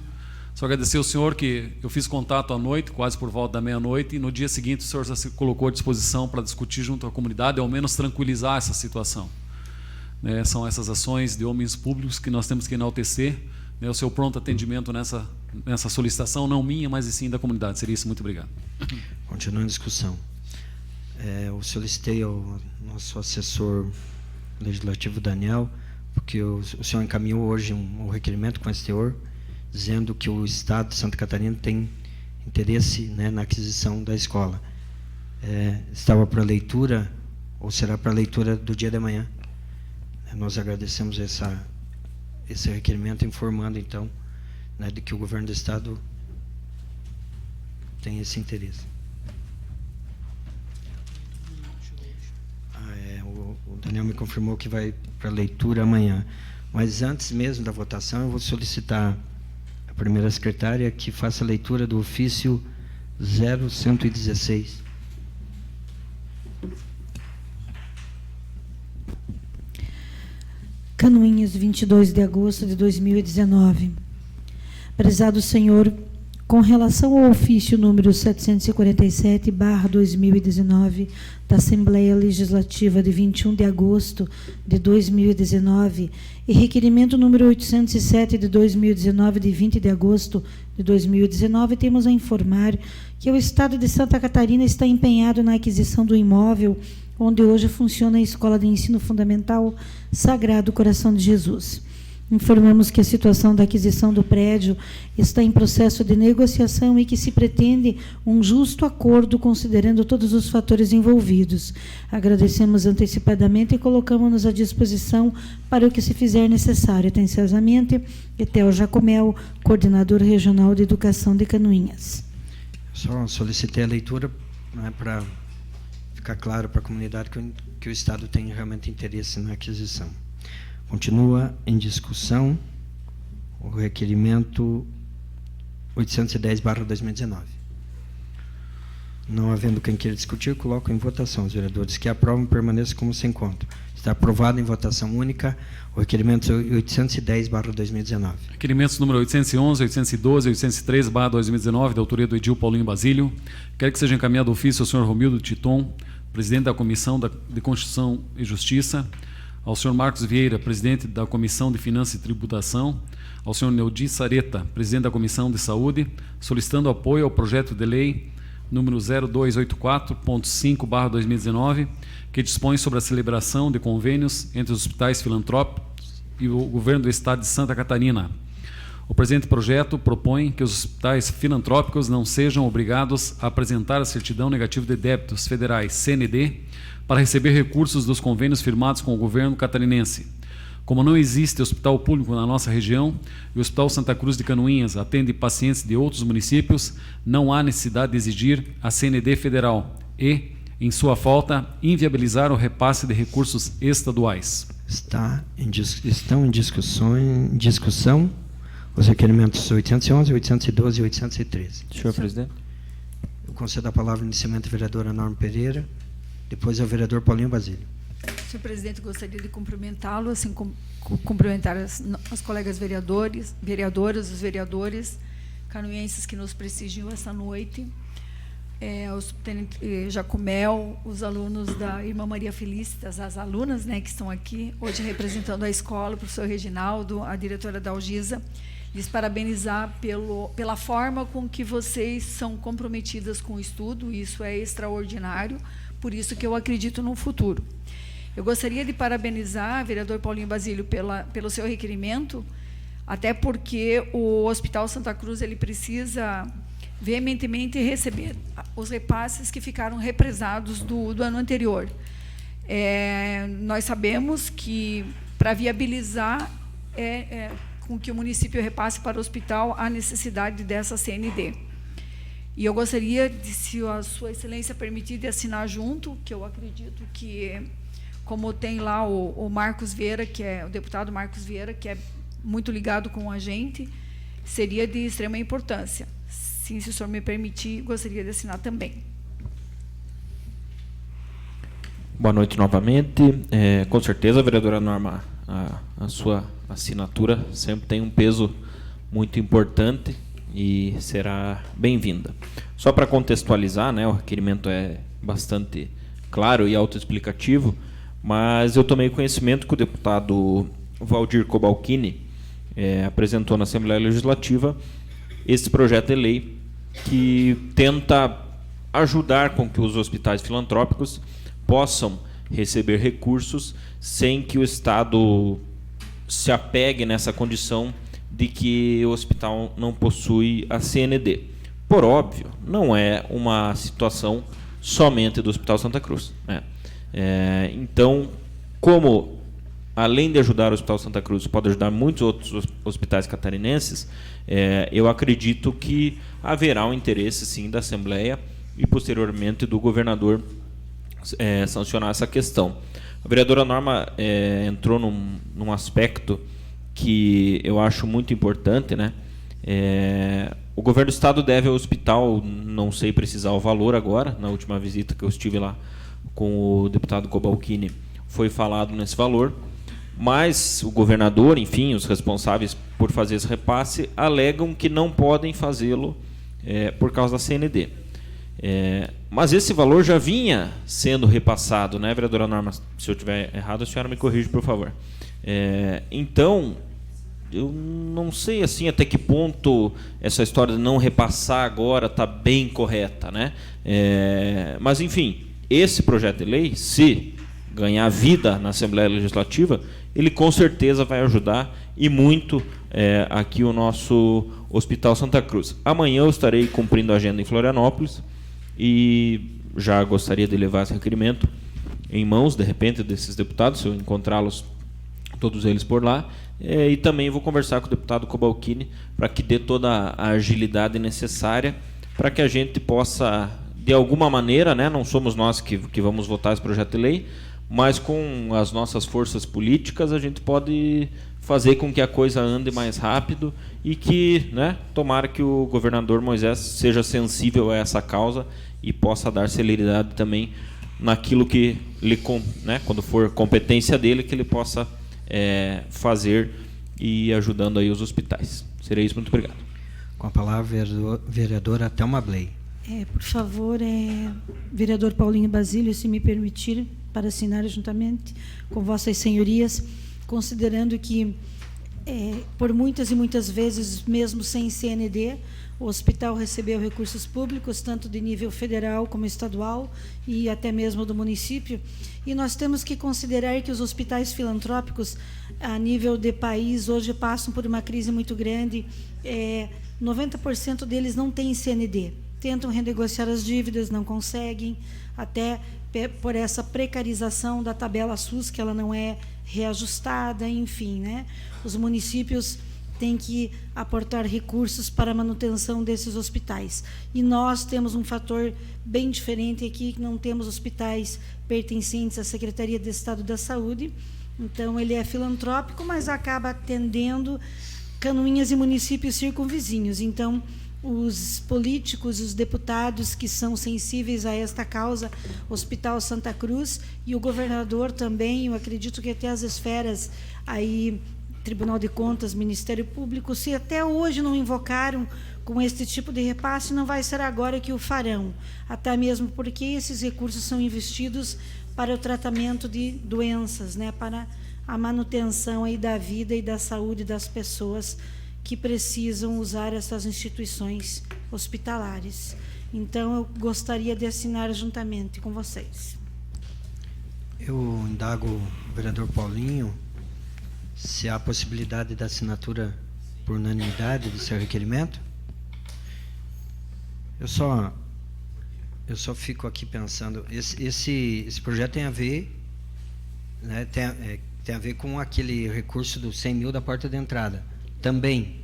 Só agradecer ao senhor que eu fiz contato à noite, quase por volta da meia-noite, e no dia seguinte o senhor já se colocou à disposição para discutir junto à comunidade, ao menos tranquilizar essa situação. São essas ações de homens públicos que nós temos que enaltecer, o seu pronto atendimento nessa solicitação, não minha, mas sim da comunidade. Seria isso. Muito obrigado. Continuando a discussão. Eu solicitei ao nosso assessor legislativo, Daniel, porque o senhor encaminhou hoje um requerimento com esse teor, dizendo que o Estado de Santa Catarina tem interesse, na aquisição da escola. Estava para leitura, ou será para leitura do dia de manhã. Nós agradecemos esse requerimento, informando, então, de que o governo do Estado tem esse interesse. O Daniel me confirmou que vai para leitura amanhã. Mas antes mesmo da votação, eu vou solicitar à primeira secretária que faça a leitura do ofício 0116. Canoinhas, 22 de agosto de 2019. Prezado senhor, com relação ao ofício número 747/2019 da Assembleia Legislativa de 21 de agosto de 2019 e requerimento número 807 de 2019 de 20 de agosto de 2019, temos a informar que o Estado de Santa Catarina está empenhado na aquisição do imóvel onde hoje funciona a Escola de Ensino Fundamental Sagrado Coração de Jesus. Informamos que a situação da aquisição do prédio está em processo de negociação e que se pretende um justo acordo considerando todos os fatores envolvidos. Agradecemos antecipadamente e colocamos-nos à disposição para o que se fizer necessário. Atenciosamente, Etel Jacomel, coordenador regional de educação de Canoinhas. Só solicitei a leitura para ficar claro para a comunidade que o Estado tem realmente interesse na aquisição. Continua em discussão o requerimento 810/2019. Não havendo quem queira discutir, coloco em votação. Os vereadores que aprovam permaneçam como se encontram. Está aprovado em votação única o requerimento 810/2019. Requerimentos número 811, 812 e 803/2019, da autoria do Edil Paulinho Basílio. Quero que seja encaminhado ofício ao senhor Romildo Titon, presidente da Comissão de Constituição e Justiça, ao senhor Marcos Vieira, presidente da Comissão de Finanças e Tributação, ao senhor Neudi Sareta, presidente da Comissão de Saúde, solicitando apoio ao projeto de lei número 0284.5/2019, que dispõe sobre a celebração de convênios entre os hospitais filantrópicos e o governo do Estado de Santa Catarina. O presente projeto propõe que os hospitais filantrópicos não sejam obrigados a apresentar a certidão negativa de débitos federais, CND, para receber recursos dos convênios firmados com o governo catarinense. Como não existe hospital público na nossa região e o Hospital Santa Cruz de Canoinhas atende pacientes de outros municípios, não há necessidade de exigir a CND federal e, em sua falta, inviabilizar o repasse de recursos estaduais. Estão em discussão os requerimentos 811, 812 e 813. Senhor presidente. Eu concedo a palavra inicialmente à vereadora Norma Pereira, depois ao vereador Paulinho Basílio. Senhor presidente, gostaria de cumprimentá-lo, assim como cumprimentar as colegas vereadoras, os vereadores canoenses que nos prestigiam esta noite, os Jacomel, os alunos da Irmã Maria Felicitas, as alunas, né, que estão aqui hoje representando a escola, o professor Reginaldo, a diretora da Algisa, lhes parabenizar pela forma com que vocês são comprometidas com o estudo, isso é extraordinário, por isso que eu acredito no futuro. Eu gostaria de parabenizar o vereador Paulinho Basílio pelo seu requerimento, até porque o Hospital Santa Cruz ele precisa veementemente receber os repasses que ficaram represados do ano anterior. Nós sabemos que, para viabilizar com que o município repasse para o hospital, há necessidade dessa CND. E eu gostaria, se a Sua Excelência permitir, de assinar junto, que eu acredito que, como tem lá o Marcos Vieira, que é o deputado Marcos Vieira, que é muito ligado com a gente, seria de extrema importância. Sim, se o senhor me permitir, gostaria de assinar também. Boa noite novamente. Com certeza, vereadora Norma, a sua assinatura sempre tem um peso muito importante e será bem-vinda. Só para contextualizar, né, o requerimento é bastante claro e autoexplicativo, mas eu tomei conhecimento que o deputado Valdir Cobalcini apresentou na Assembleia Legislativa esse projeto de lei que tenta ajudar com que os hospitais filantrópicos possam receber recursos sem que o Estado se apegue nessa condição de que o hospital não possui a CND. Por óbvio, não é uma situação somente do Hospital Santa Cruz, né? Então, como além de ajudar o Hospital Santa Cruz, pode ajudar muitos outros hospitais catarinenses, eu acredito que haverá um interesse, sim, da Assembleia e, posteriormente, do governador sancionar essa questão. A vereadora Norma entrou num aspecto que eu acho muito importante, né? O governo do Estado deve ao hospital, não sei precisar o valor agora, na última visita que eu estive lá com o deputado Cobalcini, foi falado nesse valor, mas o governador, enfim, os responsáveis por fazer esse repasse, alegam que não podem fazê-lo por causa da CND. Mas esse valor já vinha sendo repassado, né, vereadora Norma? Se eu estiver errado, a senhora me corrige, por favor. Então, eu não sei assim até que ponto essa história de não repassar agora está bem correta, né? Mas, enfim, esse projeto de lei, se ganhar vida na Assembleia Legislativa, ele com certeza vai ajudar e muito aqui o nosso Hospital Santa Cruz. Amanhã eu estarei cumprindo a agenda em Florianópolis e já gostaria de levar esse requerimento em mãos, de repente, desses deputados, se eu encontrá-los, todos eles por lá, e também vou conversar com o deputado Cobalcini para que dê toda a agilidade necessária para que a gente possa, de alguma maneira, né, não somos nós que vamos votar esse projeto de lei, mas com as nossas forças políticas a gente pode fazer com que a coisa ande mais rápido e que, né, tomara que o governador Moisés seja sensível a essa causa e possa dar celeridade também naquilo que lhe, né, quando for competência dele, que ele possa fazer e ajudando aí os hospitais. Seria isso, muito obrigado. Com a palavra, vereadora Thelma Bley. Por favor, vereador Paulinho Basílio, se me permitir, para assinar juntamente com vossas senhorias, considerando que, por muitas e muitas vezes, mesmo sem CND, o hospital recebeu recursos públicos, tanto de nível federal como estadual, e até mesmo do município, e nós temos que considerar que os hospitais filantrópicos, a nível de país, hoje passam por uma crise muito grande. 90% deles não têm CND, tentam renegociar as dívidas, não conseguem, até por essa precarização da tabela SUS, que ela não é reajustada, enfim, né? Os municípios têm que aportar recursos para a manutenção desses hospitais. E nós temos um fator bem diferente aqui, que não temos hospitais pertencentes à Secretaria de Estado da Saúde. Então, ele é filantrópico, mas acaba atendendo Canoinhas e municípios circunvizinhos. Então, os políticos, os deputados que são sensíveis a esta causa, Hospital Santa Cruz, e o governador também, eu acredito que até as esferas aí, Tribunal de Contas, Ministério Público, se até hoje não invocaram com este tipo de repasse, não vai ser agora que o farão, até mesmo porque esses recursos são investidos para o tratamento de doenças, né, para a manutenção aí da vida e da saúde das pessoas que precisam usar essas instituições hospitalares. Então, eu gostaria de assinar juntamente com vocês. Eu indago o vereador Paulinho se há possibilidade da assinatura por unanimidade do seu requerimento. Eu só fico aqui pensando, esse projeto tem a ver, né, tem a ver com aquele recurso dos 100 mil da porta de entrada. Também.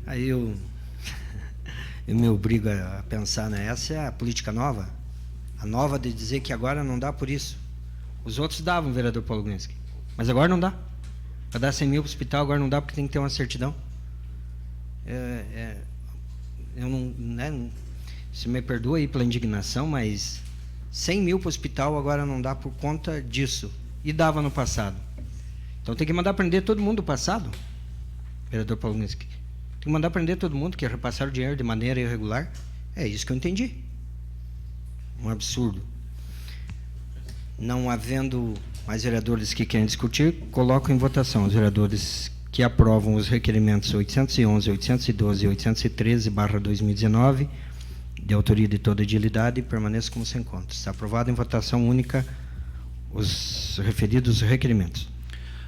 Aí eu me obrigo a pensar, né? Essa é a política nova. A nova de dizer que agora não dá por isso. Os outros davam, vereador Paulo Glinski, mas agora não dá. Para dar 100 mil para o hospital, agora não dá porque tem que ter uma certidão. Eu não, né, se me perdoa aí pela indignação, mas 100 mil para o hospital agora não dá por conta disso. E dava no passado. Então tem que mandar prender todo mundo do passado, vereador Paulo Glinski. Tem que mandar prender todo mundo que repassaram o dinheiro de maneira irregular. É isso que eu entendi. Um absurdo. Não havendo mais vereadores que querem discutir, coloco em votação os vereadores que aprovam os requerimentos 811, 812 e 813/2019, de autoria de toda a edilidade, e permaneçam como se encontram. Está aprovado em votação única os referidos requerimentos.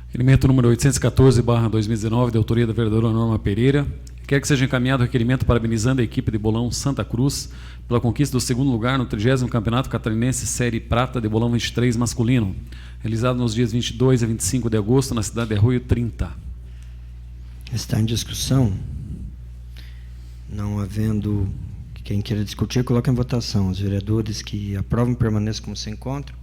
Requerimento número 814/2019, de autoria da vereadora Norma Pereira. Quer que seja encaminhado o requerimento parabenizando a equipe de bolão Santa Cruz pela conquista do segundo lugar no 30º Campeonato Catarinense Série Prata de bolão 23 masculino, realizado nos dias 22 a 25 de agosto na cidade de Arroio 30. Está em discussão. Não havendo quem queira discutir, coloca em votação. Os vereadores que aprovam permaneçam como se encontram.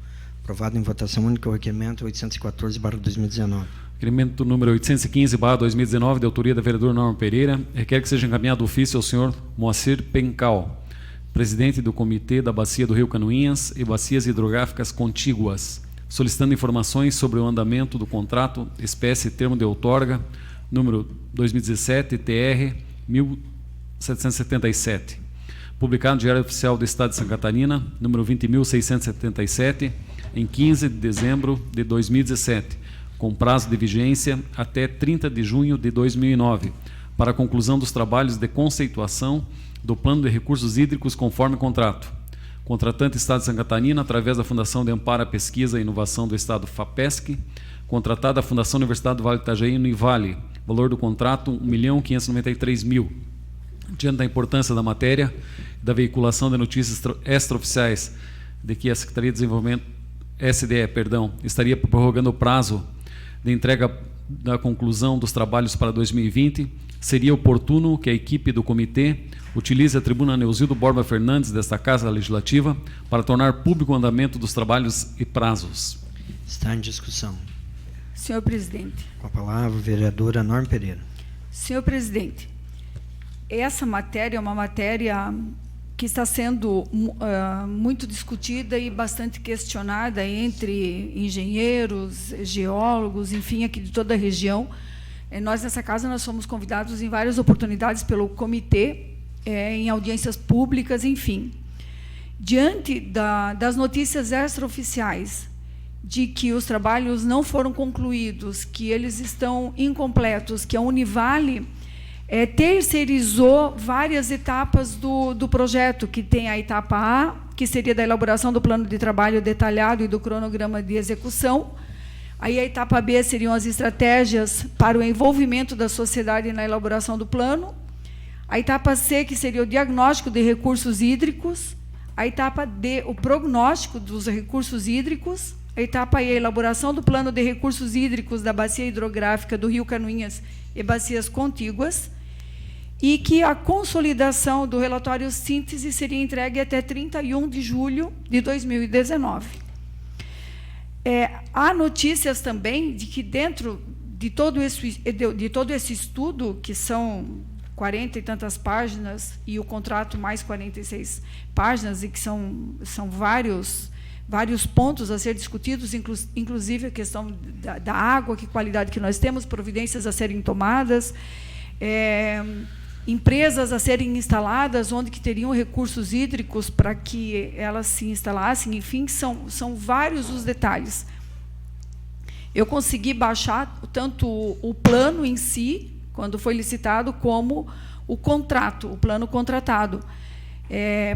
Aprovado em votação única o requerimento 814/2019. Requerimento número 815/2019, de autoria da vereadora Norma Pereira, requer que seja encaminhado ofício ao senhor Moacir Pencal, presidente do Comitê da Bacia do Rio Canoinhas e Bacias Hidrográficas Contíguas, solicitando informações sobre o andamento do contrato espécie termo de outorga, número 2017 TR 1777, publicado no Diário Oficial do Estado de Santa Catarina, número 20.677, em 15 de dezembro de 2017, com prazo de vigência até 30 de junho de 2009, para a conclusão dos trabalhos de conceituação do Plano de Recursos Hídricos conforme contrato. Contratante Estado de Santa Catarina, através da Fundação de Amparo à Pesquisa e Inovação do Estado, FAPESC, contratada a Fundação Universidade do Vale do Itajaí, Univale, valor do contrato R$1.593.000. Diante da importância da matéria, da veiculação de notícias extraoficiais de que a Secretaria de Desenvolvimento, SDE, estaria prorrogando o prazo de entrega da conclusão dos trabalhos para 2020, seria oportuno que a equipe do comitê utilize a tribuna Neusildo Borba Fernandes desta Casa Legislativa para tornar público o andamento dos trabalhos e prazos. Está em discussão. Senhor presidente. Com a palavra, a vereadora Norma Pereira. Senhor presidente, essa matéria é uma matéria que está sendo muito discutida e bastante questionada entre engenheiros, geólogos, enfim, aqui de toda a região. Nós, nessa casa, nós fomos convidados em várias oportunidades pelo comitê, em audiências públicas, enfim. Diante das notícias extraoficiais de que os trabalhos não foram concluídos, que eles estão incompletos, que a Univale terceirizou várias etapas do projeto, que tem a etapa A, que seria da elaboração do plano de trabalho detalhado e do cronograma de execução. Aí a etapa B seriam as estratégias para o envolvimento da sociedade na elaboração do plano. A etapa C, que seria o diagnóstico de recursos hídricos. A etapa D, o prognóstico dos recursos hídricos. A etapa E, a elaboração do plano de recursos hídricos da bacia hidrográfica do Rio Canoinhas e bacias contíguas. E que a consolidação do relatório síntese seria entregue até 31 de julho de 2019. Há notícias também de que dentro de todo esse estudo, que são 40 e tantas páginas, e o contrato mais 46 páginas, e que são vários pontos a ser discutidos, inclusive a questão da água, que qualidade que nós temos, providências a serem tomadas, empresas a serem instaladas, onde que teriam recursos hídricos para que elas se instalassem, enfim, são vários os detalhes. Eu consegui baixar tanto o plano em si, quando foi licitado, como o contrato, o plano contratado.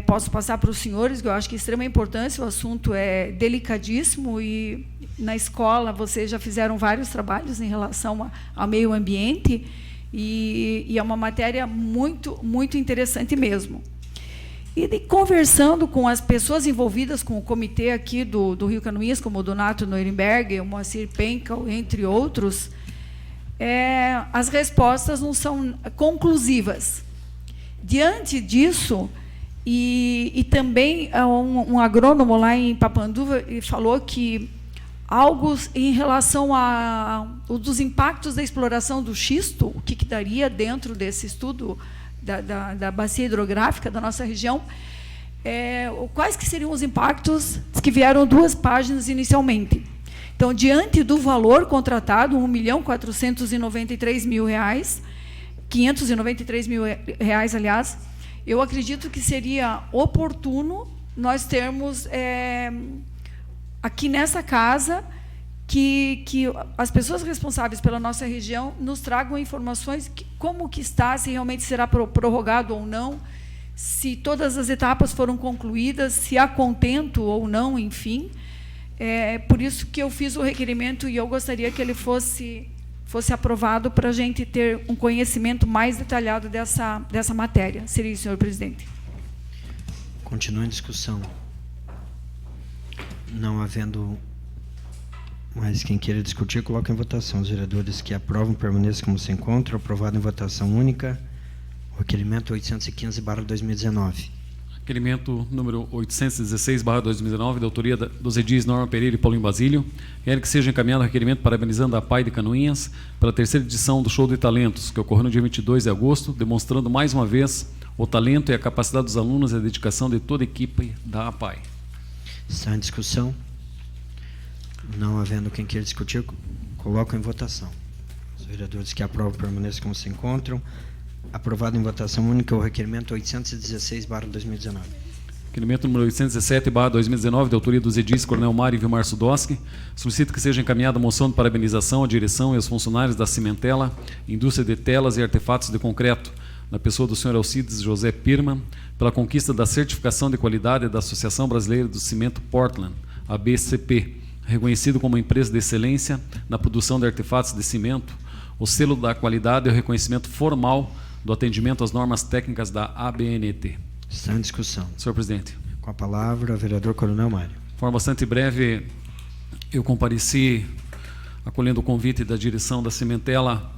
Posso passar para os senhores, que eu acho que é de extrema importância, o assunto é delicadíssimo, e na escola vocês já fizeram vários trabalhos em relação ao meio ambiente, e é uma matéria muito, muito interessante mesmo. E conversando com as pessoas envolvidas com o comitê aqui do Rio Canoinhas, como o Donato Neurenberg, o Moacir Pencal, entre outros, as respostas não são conclusivas. Diante disso, e também um agrônomo lá em Papanduva falou que algo em relação dos impactos da exploração do xisto, o que daria dentro desse estudo da bacia hidrográfica da nossa região, quais que seriam os impactos, que vieram 2 páginas inicialmente. Então, diante do valor contratado, R$1.493.000, R$593.000, aliás, eu acredito que seria oportuno nós termos aqui nessa casa que as pessoas responsáveis pela nossa região nos tragam informações como que está, se realmente será prorrogado ou não, se todas as etapas foram concluídas, se há contento ou não, enfim. Por isso que eu fiz o requerimento, e eu gostaria que ele fosse aprovado para a gente ter um conhecimento mais detalhado dessa matéria. Seria isso, senhor presidente. Continua em discussão. Não havendo mais quem queira discutir, coloca em votação. Os vereadores que aprovam permaneçam como se encontram. Aprovado em votação única. O requerimento 815/2019. Requerimento número 816/2019, da autoria dos edis Norma Pereira e Paulinho Basílio. Quero que seja encaminhado o requerimento parabenizando a PAI de Canoinhas pela 3ª edição do Show de Talentos, que ocorreu no dia 22 de agosto, demonstrando mais uma vez o talento e a capacidade dos alunos e a dedicação de toda a equipe da APAI. Está em discussão? Não havendo quem queira discutir, coloco em votação. Os vereadores que aprovam permaneçam como se encontram. Aprovado em votação única o requerimento 816/2019. Requerimento número 817/2019, de autoria dos edis Coronel Mário e Vilmar Sudoski. Solicito que seja encaminhada a moção de parabenização à direção e aos funcionários da Cimentela, Indústria de Telas e Artefatos de Concreto, na pessoa do senhor Alcides José Pirman, pela conquista da certificação de qualidade da Associação Brasileira do Cimento Portland, ABCP, reconhecido como empresa de excelência na produção de artefatos de cimento. O selo da qualidade é o reconhecimento formal do atendimento às normas técnicas da ABNT. Está em discussão. Senhor presidente. Com a palavra, o vereador Coronel Mário. De forma bastante breve, eu compareci, acolhendo o convite da direção da Cimentela,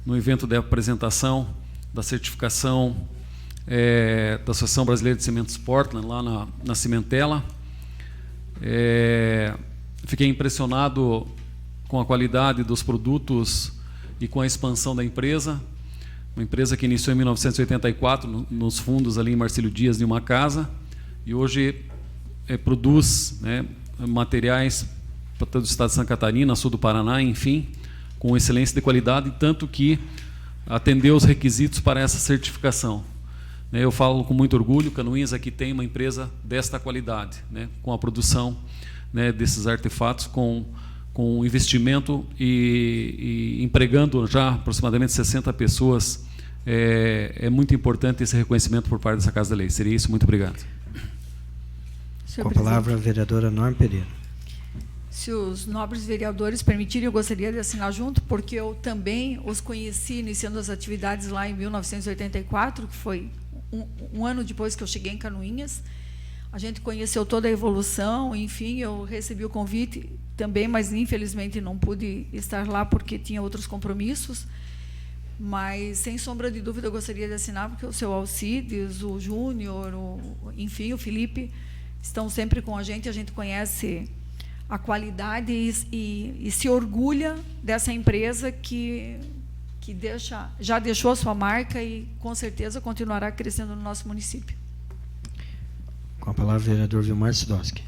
no evento de apresentação da certificação da Associação Brasileira de Cimentos Portland, lá na Cimentela. Fiquei impressionado com a qualidade dos produtos e com a expansão da empresa. Uma empresa que iniciou em 1984 nos fundos ali em Marcílio Dias, de uma casa, e hoje produz materiais para todo o estado de Santa Catarina, sul do Paraná, enfim, com excelência de qualidade, tanto que atendeu os requisitos para essa certificação. Eu falo com muito orgulho, Canoinhas aqui tem uma empresa desta qualidade, com a produção desses artefatos, com investimento e empregando já aproximadamente 60 pessoas. É muito importante esse reconhecimento por parte dessa Casa da Lei. Seria isso, muito obrigado. Com a palavra, a vereadora Norma Pereira. Se os nobres vereadores permitirem, eu gostaria de assinar junto, porque eu também os conheci iniciando as atividades lá em 1984, que foi um ano depois que eu cheguei em Canoinhas. A gente conheceu toda a evolução, enfim, eu recebi o convite também, mas infelizmente não pude estar lá porque tinha outros compromissos. Mas, sem sombra de dúvida, eu gostaria de assinar, porque o seu Alcides, o Júnior, enfim, o Felipe, estão sempre com a gente conhece a qualidade e se orgulha dessa empresa que já deixou a sua marca e, com certeza, continuará crescendo no nosso município. Com a palavra, o vereador Vilmar Sidowski.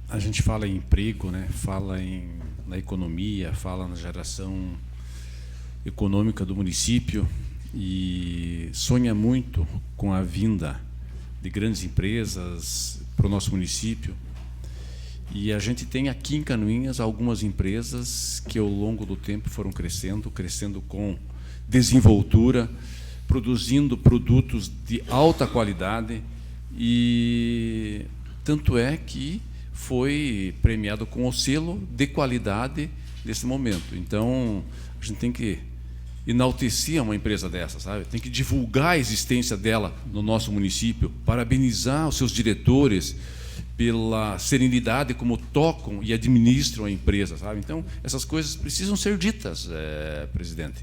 A gente fala em emprego, né? Fala na economia, fala na geração econômica do município e sonha muito com a vinda de grandes empresas para o nosso município. E a gente tem aqui em Canoinhas algumas empresas que ao longo do tempo foram crescendo com desenvoltura, produzindo produtos de alta qualidade, e tanto é que foi premiado com o selo de qualidade nesse momento. Então, a gente tem que enaltecer uma empresa dessa, sabe? Tem que divulgar a existência dela no nosso município, parabenizar os seus diretores pela serenidade como tocam e administram a empresa, sabe? Então, essas coisas precisam ser ditas, presidente,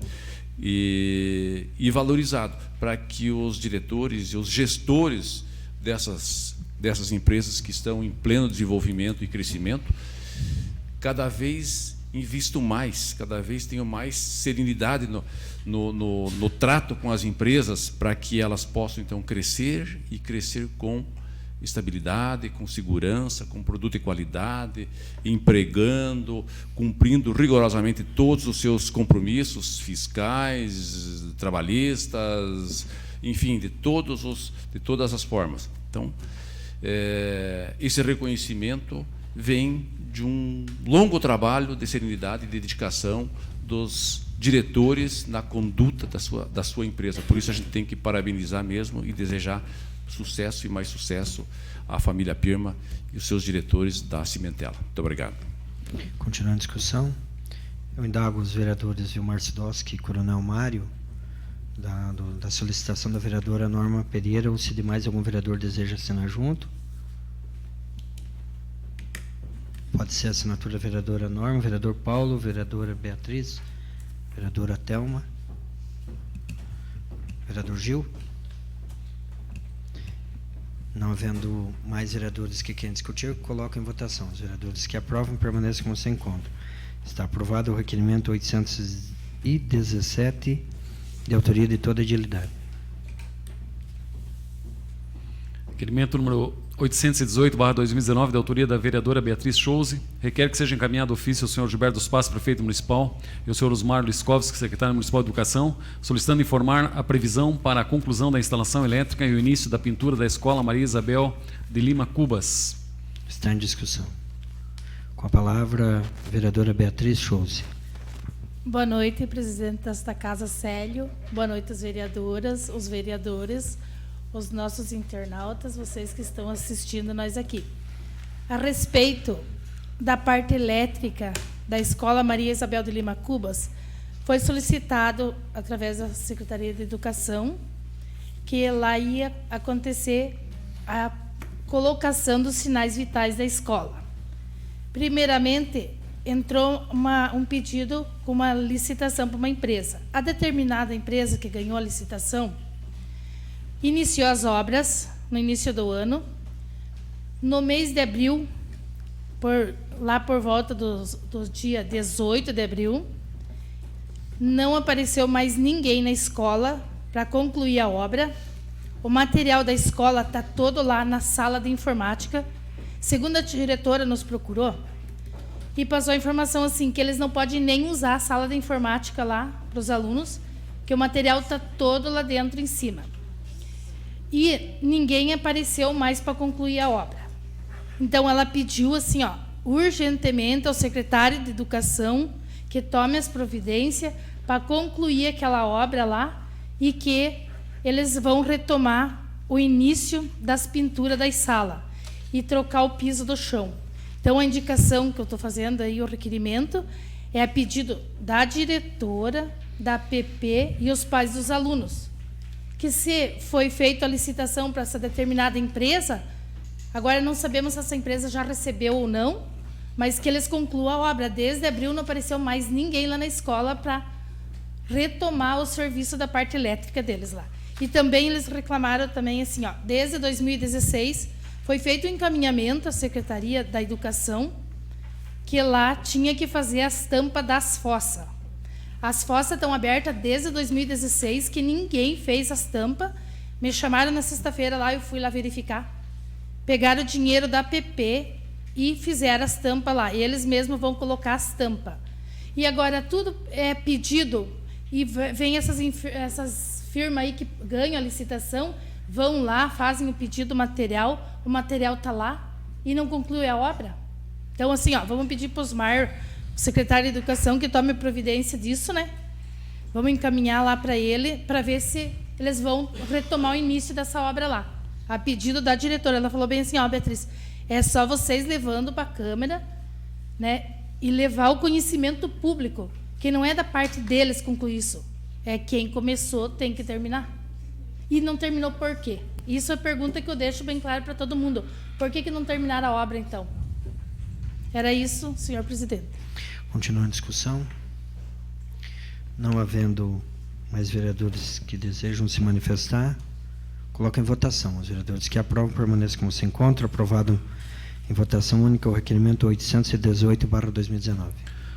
e valorizado, para que os diretores e os gestores dessas empresas que estão em pleno desenvolvimento e crescimento, cada vez invistam mais, cada vez tenham mais serenidade no trato com as empresas, para que elas possam, então, crescer e crescer com estabilidade, com segurança, com produto de qualidade, empregando, cumprindo rigorosamente todos os seus compromissos fiscais, trabalhistas, enfim, de todas as formas. Então, esse reconhecimento vem de um longo trabalho de serenidade e de dedicação dos diretores na conduta da sua empresa. Por isso a gente tem que parabenizar mesmo e desejar sucesso e mais sucesso à família Pirma e os seus diretores da Cimentela. Muito obrigado. Continuando a discussão, eu indago os vereadores Vilmar Sidowski e Coronel Mário da solicitação da vereadora Norma Pereira, ou se de mais algum vereador deseja assinar junto. Pode ser a assinatura da vereadora Norma, vereador Paulo, vereadora Beatriz, vereadora Thelma, vereador Gil. Não havendo mais vereadores que querem discutir, coloco em votação. Os vereadores que aprovam permaneçam como se encontram. Está aprovado o requerimento 817, de autoria de toda a edilidade. Requerimento número 818/2019, da autoria da vereadora Beatriz Chouze, requer que seja encaminhado ofício ao senhor Gilberto dos Passos, prefeito municipal, e ao senhor Osmar Liskovski, secretário municipal de Educação, solicitando informar a previsão para a conclusão da instalação elétrica e o início da pintura da Escola Maria Isabel de Lima Cubas. Está em discussão. Com a palavra, a vereadora Beatriz Chouze. Boa noite, presidente desta casa, Célio. Boa noite, as vereadoras, os vereadores, os nossos internautas, vocês que estão assistindo nós aqui. A respeito da parte elétrica da Escola Maria Isabel de Lima Cubas, foi solicitado, através da Secretaria de Educação, que lá ia acontecer a colocação dos sinais vitais da escola. Primeiramente, entrou um pedido com uma licitação para uma empresa. A determinada empresa que ganhou a licitação iniciou as obras no início do ano. No mês de abril, lá por volta do dia 18 de abril, não apareceu mais ninguém na escola para concluir a obra. O material da escola está todo lá na sala de informática. Segundo a diretora nos procurou e passou a informação assim, que eles não podem nem usar a sala de informática lá para os alunos, que o material está todo lá dentro em cima. E ninguém apareceu mais para concluir a obra. Então, ela pediu assim, urgentemente ao secretário de Educação que tome as providências para concluir aquela obra lá e que eles vão retomar o início das pinturas das salas e trocar o piso do chão. Então, a indicação que eu estou fazendo aí, o requerimento, é a pedido da diretora, da PP e os pais dos alunos, que se foi feita a licitação para essa determinada empresa, agora não sabemos se essa empresa já recebeu ou não, mas que eles concluam a obra. Desde abril não apareceu mais ninguém lá na escola para retomar o serviço da parte elétrica deles lá. E também eles reclamaram também assim, desde 2016 Foi feito um encaminhamento à Secretaria da Educação, que lá tinha que fazer as tampas das fossas. As fossas estão abertas desde 2016, que ninguém fez as tampas. Me chamaram na sexta-feira lá, eu fui lá verificar. Pegaram o dinheiro da PP e fizeram as tampas lá. Eles mesmos vão colocar as tampas. E agora tudo é pedido, e vem essas firmas aí que ganham a licitação, vão lá, fazem o pedido do material, o material está lá e não conclui a obra. Então, assim, ó, vamos pedir para o Osmar, o secretário de Educação, que tome providência disso, né? Vamos encaminhar lá para ele, para ver se eles vão retomar o início dessa obra lá. A pedido da diretora. Ela falou bem assim, ó, Beatriz, é só vocês levando para a Câmara, né, e levar o conhecimento público, que não é da parte deles concluir isso. É quem começou tem que terminar. E não terminou por quê? Isso é a pergunta que eu deixo bem claro para todo mundo. Por que não terminaram a obra, então? Era isso, senhor presidente. Continuando a discussão. Não havendo mais vereadores que desejam se manifestar, coloco em votação. Os vereadores que aprovam permaneçam como se encontra. Aprovado em votação única o requerimento 818/2019.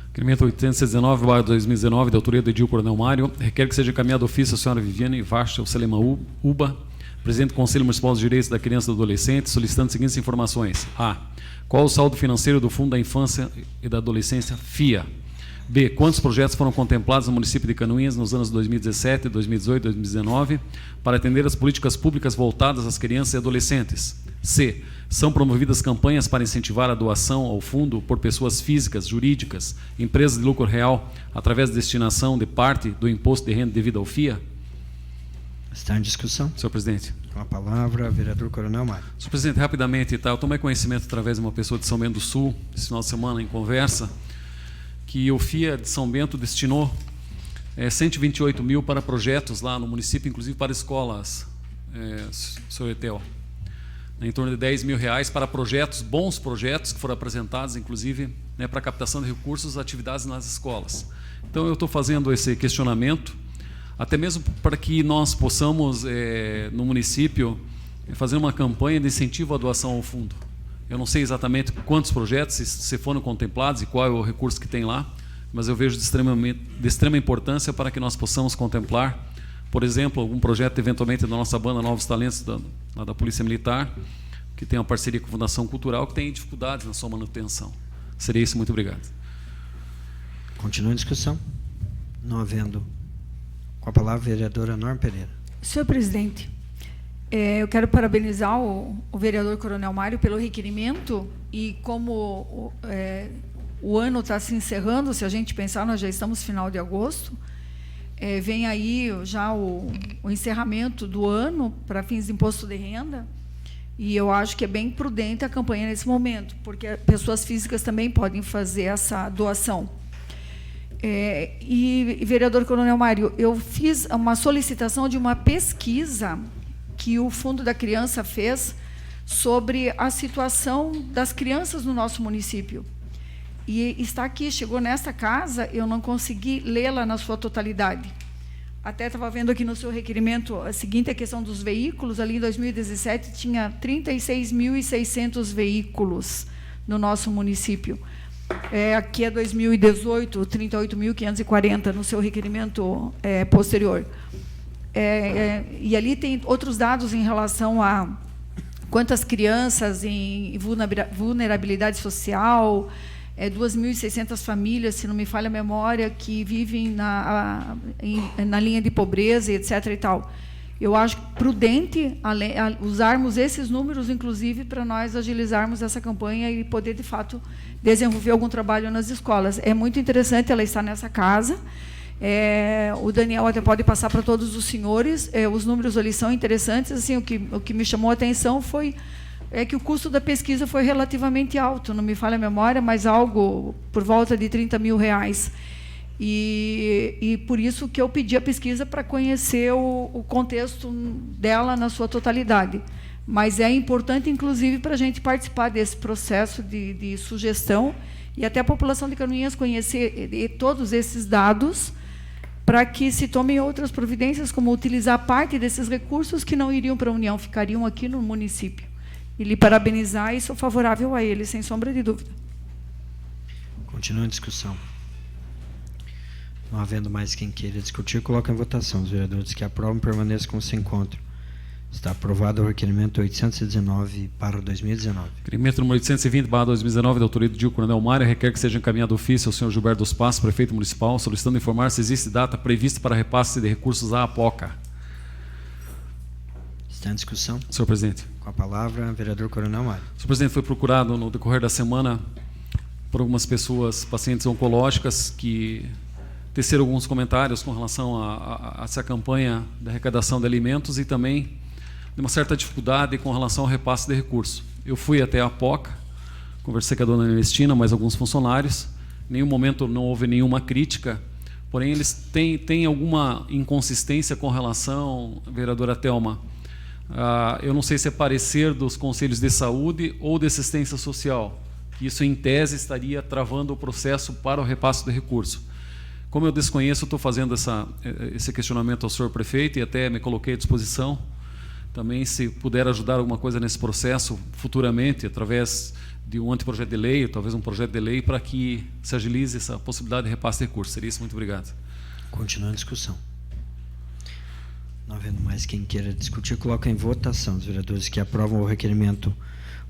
Requerimento 819/2019, de autoria do Edil Coronel Mário, requer que seja encaminhado ofício à senhora Viviane Vasta Selema Uba, presidente do Conselho Municipal dos Direitos da Criança e do Adolescente, solicitando as seguintes informações. A. Qual o saldo financeiro do Fundo da Infância e da Adolescência, FIA? B. Quantos projetos foram contemplados no município de Canoinhas nos anos 2017, 2018 e 2019 para atender as políticas públicas voltadas às crianças e adolescentes? C. São promovidas campanhas para incentivar a doação ao fundo por pessoas físicas, jurídicas, empresas de lucro real, através da destinação de parte do imposto de renda devida ao FIA? Está em discussão. Senhor presidente. Com a palavra, vereador Coronel Mário. Senhor presidente, rapidamente, tá? Eu tomei conhecimento através de uma pessoa de São Bento do Sul, esse final de semana, em conversa, que o FIA de São Bento destinou 128 mil para projetos lá no município, inclusive para escolas, senhor Etel. Em torno de 10 mil reais para projetos, bons projetos, que foram apresentados, inclusive, né, para captação de recursos, atividades nas escolas. Então, eu estou fazendo esse questionamento, até mesmo para que nós possamos, no município, fazer uma campanha de incentivo à doação ao fundo. Eu não sei exatamente quantos projetos se foram contemplados e qual é o recurso que tem lá, mas eu vejo de extrema importância para que nós possamos contemplar, por exemplo, algum projeto eventualmente da nossa banda Novos Talentos, da Polícia Militar, que tem uma parceria com a Fundação Cultural, que tem dificuldades na sua manutenção. Seria isso, muito obrigado. Continua a discussão. Não havendo. Com a palavra, a vereadora Norma Pereira. Senhor presidente, eu quero parabenizar o vereador Coronel Mário pelo requerimento, e como o ano está se encerrando, se a gente pensar, nós já estamos no final de agosto, vem aí já o encerramento do ano para fins de imposto de renda, e eu acho que é bem prudente a campanha nesse momento, porque pessoas físicas também podem fazer essa doação. E, vereador Coronel Mário, eu fiz uma solicitação de uma pesquisa que o Fundo da Criança fez sobre a situação das crianças no nosso município. E está aqui, chegou nesta casa, eu não consegui lê-la na sua totalidade. Até estava vendo aqui no seu requerimento a seguinte, a questão dos veículos. Ali em 2017 tinha 36.600 veículos no nosso município. Aqui é 2018, 38.540 no seu requerimento posterior. E ali tem outros dados em relação a quantas crianças em vulnerabilidade social, 2.600 famílias, se não me falha a memória, que vivem na linha de pobreza, etc. e tal. Eu acho prudente usarmos esses números, inclusive, para nós agilizarmos essa campanha e poder, de fato, desenvolver algum trabalho nas escolas. É muito interessante ela estar nessa casa. O Daniel até pode passar para todos os senhores. Os números ali são interessantes. Assim, o que me chamou a atenção foi que o custo da pesquisa foi relativamente alto, não me falha a memória, mas algo por volta de 30 mil reais. E por isso que eu pedi a pesquisa para conhecer o contexto dela na sua totalidade. Mas é importante, inclusive, para a gente participar desse processo de sugestão e até a população de Canoinhas conhecer todos esses dados, para que se tomem outras providências, como utilizar parte desses recursos que não iriam para a União, ficariam aqui no município. e lhe parabenizar, e sou favorável a ele, sem sombra de dúvida. Continua a discussão. Não havendo mais quem queira discutir, coloco em votação. Os vereadores que aprovam permaneçam como se encontram. Está aprovado o requerimento 819/2019. Requerimento número 820/2019, da autoria do Dil Coronel Mário, requer que seja encaminhado ofício ao senhor Gilberto dos Passos, prefeito municipal, solicitando informar se existe data prevista para repasse de recursos à APOCA. Está em discussão? Senhor presidente. Com a palavra, vereador Coronel Mário. Senhor presidente, foi procurado no decorrer da semana por algumas pessoas, pacientes oncológicas, que teceram alguns comentários com relação a essa campanha de arrecadação de alimentos e também de uma certa dificuldade com relação ao repasse de recursos. Eu fui até a APOCA, conversei com a dona Ernestina, mais alguns funcionários, em nenhum momento não houve nenhuma crítica, porém eles têm alguma inconsistência com relação, vereadora Thelma, eu não sei se é parecer dos conselhos de saúde ou de assistência social, que isso em tese estaria travando o processo para o repasse de recurso. Como eu desconheço, estou fazendo esse questionamento ao senhor prefeito e até me coloquei à disposição. Também, se puder ajudar alguma coisa nesse processo futuramente, através de um anteprojeto de lei, ou talvez um projeto de lei, para que se agilize essa possibilidade de repasse de recursos. Seria isso, muito obrigado. Continua a discussão. Não havendo mais quem queira discutir, coloca em votação. Os vereadores que aprovam o requerimento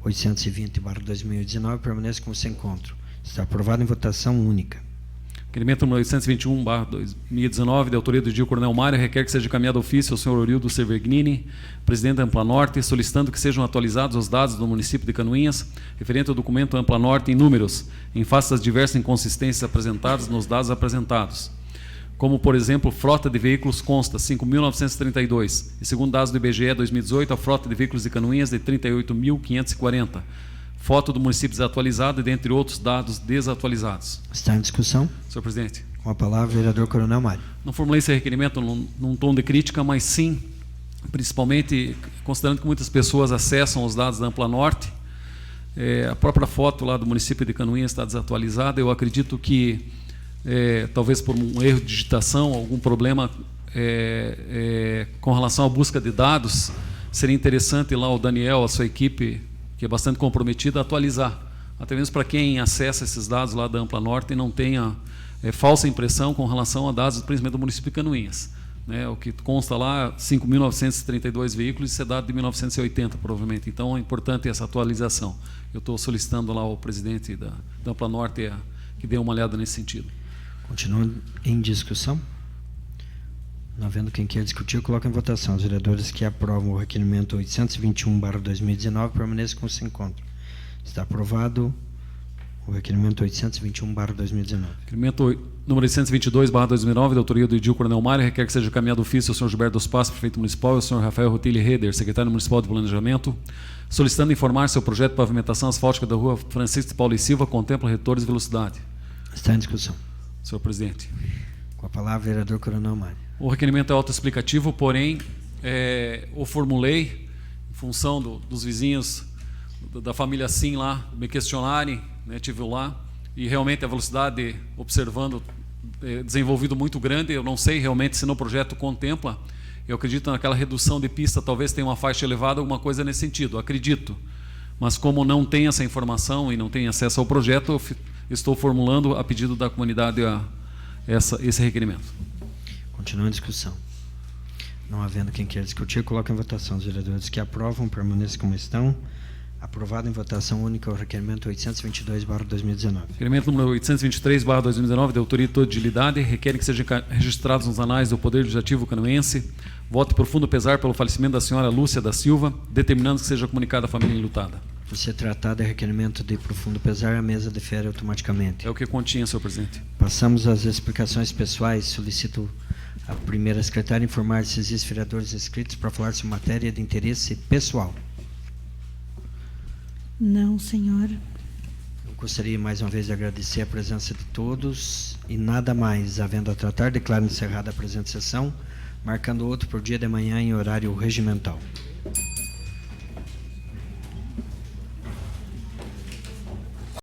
820/2019 permaneçam como se encontram. Está aprovado em votação única. Requerimento número 821/2019, de autoria do Dil Coronel Mário, requer que seja encaminhado ofício ao senhor Orildo Severgnini, presidente da Ampla Norte, solicitando que sejam atualizados os dados do município de Canoinhas, referente ao documento Ampla Norte em números, em face das diversas inconsistências apresentadas nos dados apresentados. Como, por exemplo, frota de veículos consta 5.932, e segundo dados do IBGE 2018, a frota de veículos de Canoinhas de 38.540. Foto do município desatualizado e dentre outros dados desatualizados. Está em discussão? Senhor presidente. Com a palavra, vereador Coronel Mário. Não formulei esse requerimento num tom de crítica, mas sim, principalmente, considerando que muitas pessoas acessam os dados da Ampla Norte, a própria foto lá do município de Canoinhas está desatualizada. Eu acredito que, talvez por um erro de digitação, algum problema com relação à busca de dados, seria interessante lá o Daniel, a sua equipe, que é bastante comprometida, a atualizar, até mesmo para quem acessa esses dados lá da Ampla Norte e não tenha falsa impressão com relação a dados, principalmente do município de Canoinhas. Né? O que consta lá, 5.932 veículos, isso é dado de 1980, provavelmente. Então, é importante essa atualização. Eu estou solicitando lá ao presidente da Ampla Norte que dê uma olhada nesse sentido. Continua em discussão? Não havendo quem queira discutir, coloca em votação. Os vereadores que aprovam o requerimento 821/2019 permaneçam como se encontram. Está aprovado o requerimento 821/2019. Requerimento número 822/2019, da autoria do Dil Coronel Mário, requer que seja encaminhado ofício ao senhor Gilberto dos Passos, prefeito municipal, e ao senhor Rafael Rotilli Reder, secretário municipal de Planejamento, solicitando informar se o projeto de pavimentação asfáltica da rua Francisco de Paulo e Silva contempla retornos de velocidade. Está em discussão. Senhor presidente. Com a palavra, vereador Coronel Mário. O requerimento é autoexplicativo, porém, o formulei em função dos vizinhos da família Sim lá me questionarem, né, tive lá, e realmente a velocidade, observando, desenvolvido muito grande. Eu não sei realmente se no projeto contempla, eu acredito naquela redução de pista, talvez tenha uma faixa elevada, alguma coisa nesse sentido, acredito. Mas como não tem essa informação e não tem acesso ao projeto, eu estou formulando a pedido da comunidade esse requerimento. Continua a discussão. Não havendo quem queira discutir, coloca em votação. Os vereadores que aprovam permaneçam como estão. Aprovado em votação única o requerimento 822/2019. Requerimento número 823/2019, de autoria e utilidade, requerem que sejam registrados nos anais do Poder Legislativo canoense voto profundo pesar pelo falecimento da senhora Lúcia da Silva, determinando que seja comunicada à família enlutada. Por ser tratado de requerimento de profundo pesar, a mesa defere automaticamente. É o que continha, senhor presidente. Passamos às explicações pessoais. Solicito a primeira secretária informar se existem vereadores inscritos para falar sobre matéria de interesse pessoal. Não, senhor. Eu gostaria mais uma vez de agradecer a presença de todos e nada mais havendo a tratar, declaro encerrada a presente sessão, marcando outro por dia de manhã em horário regimental.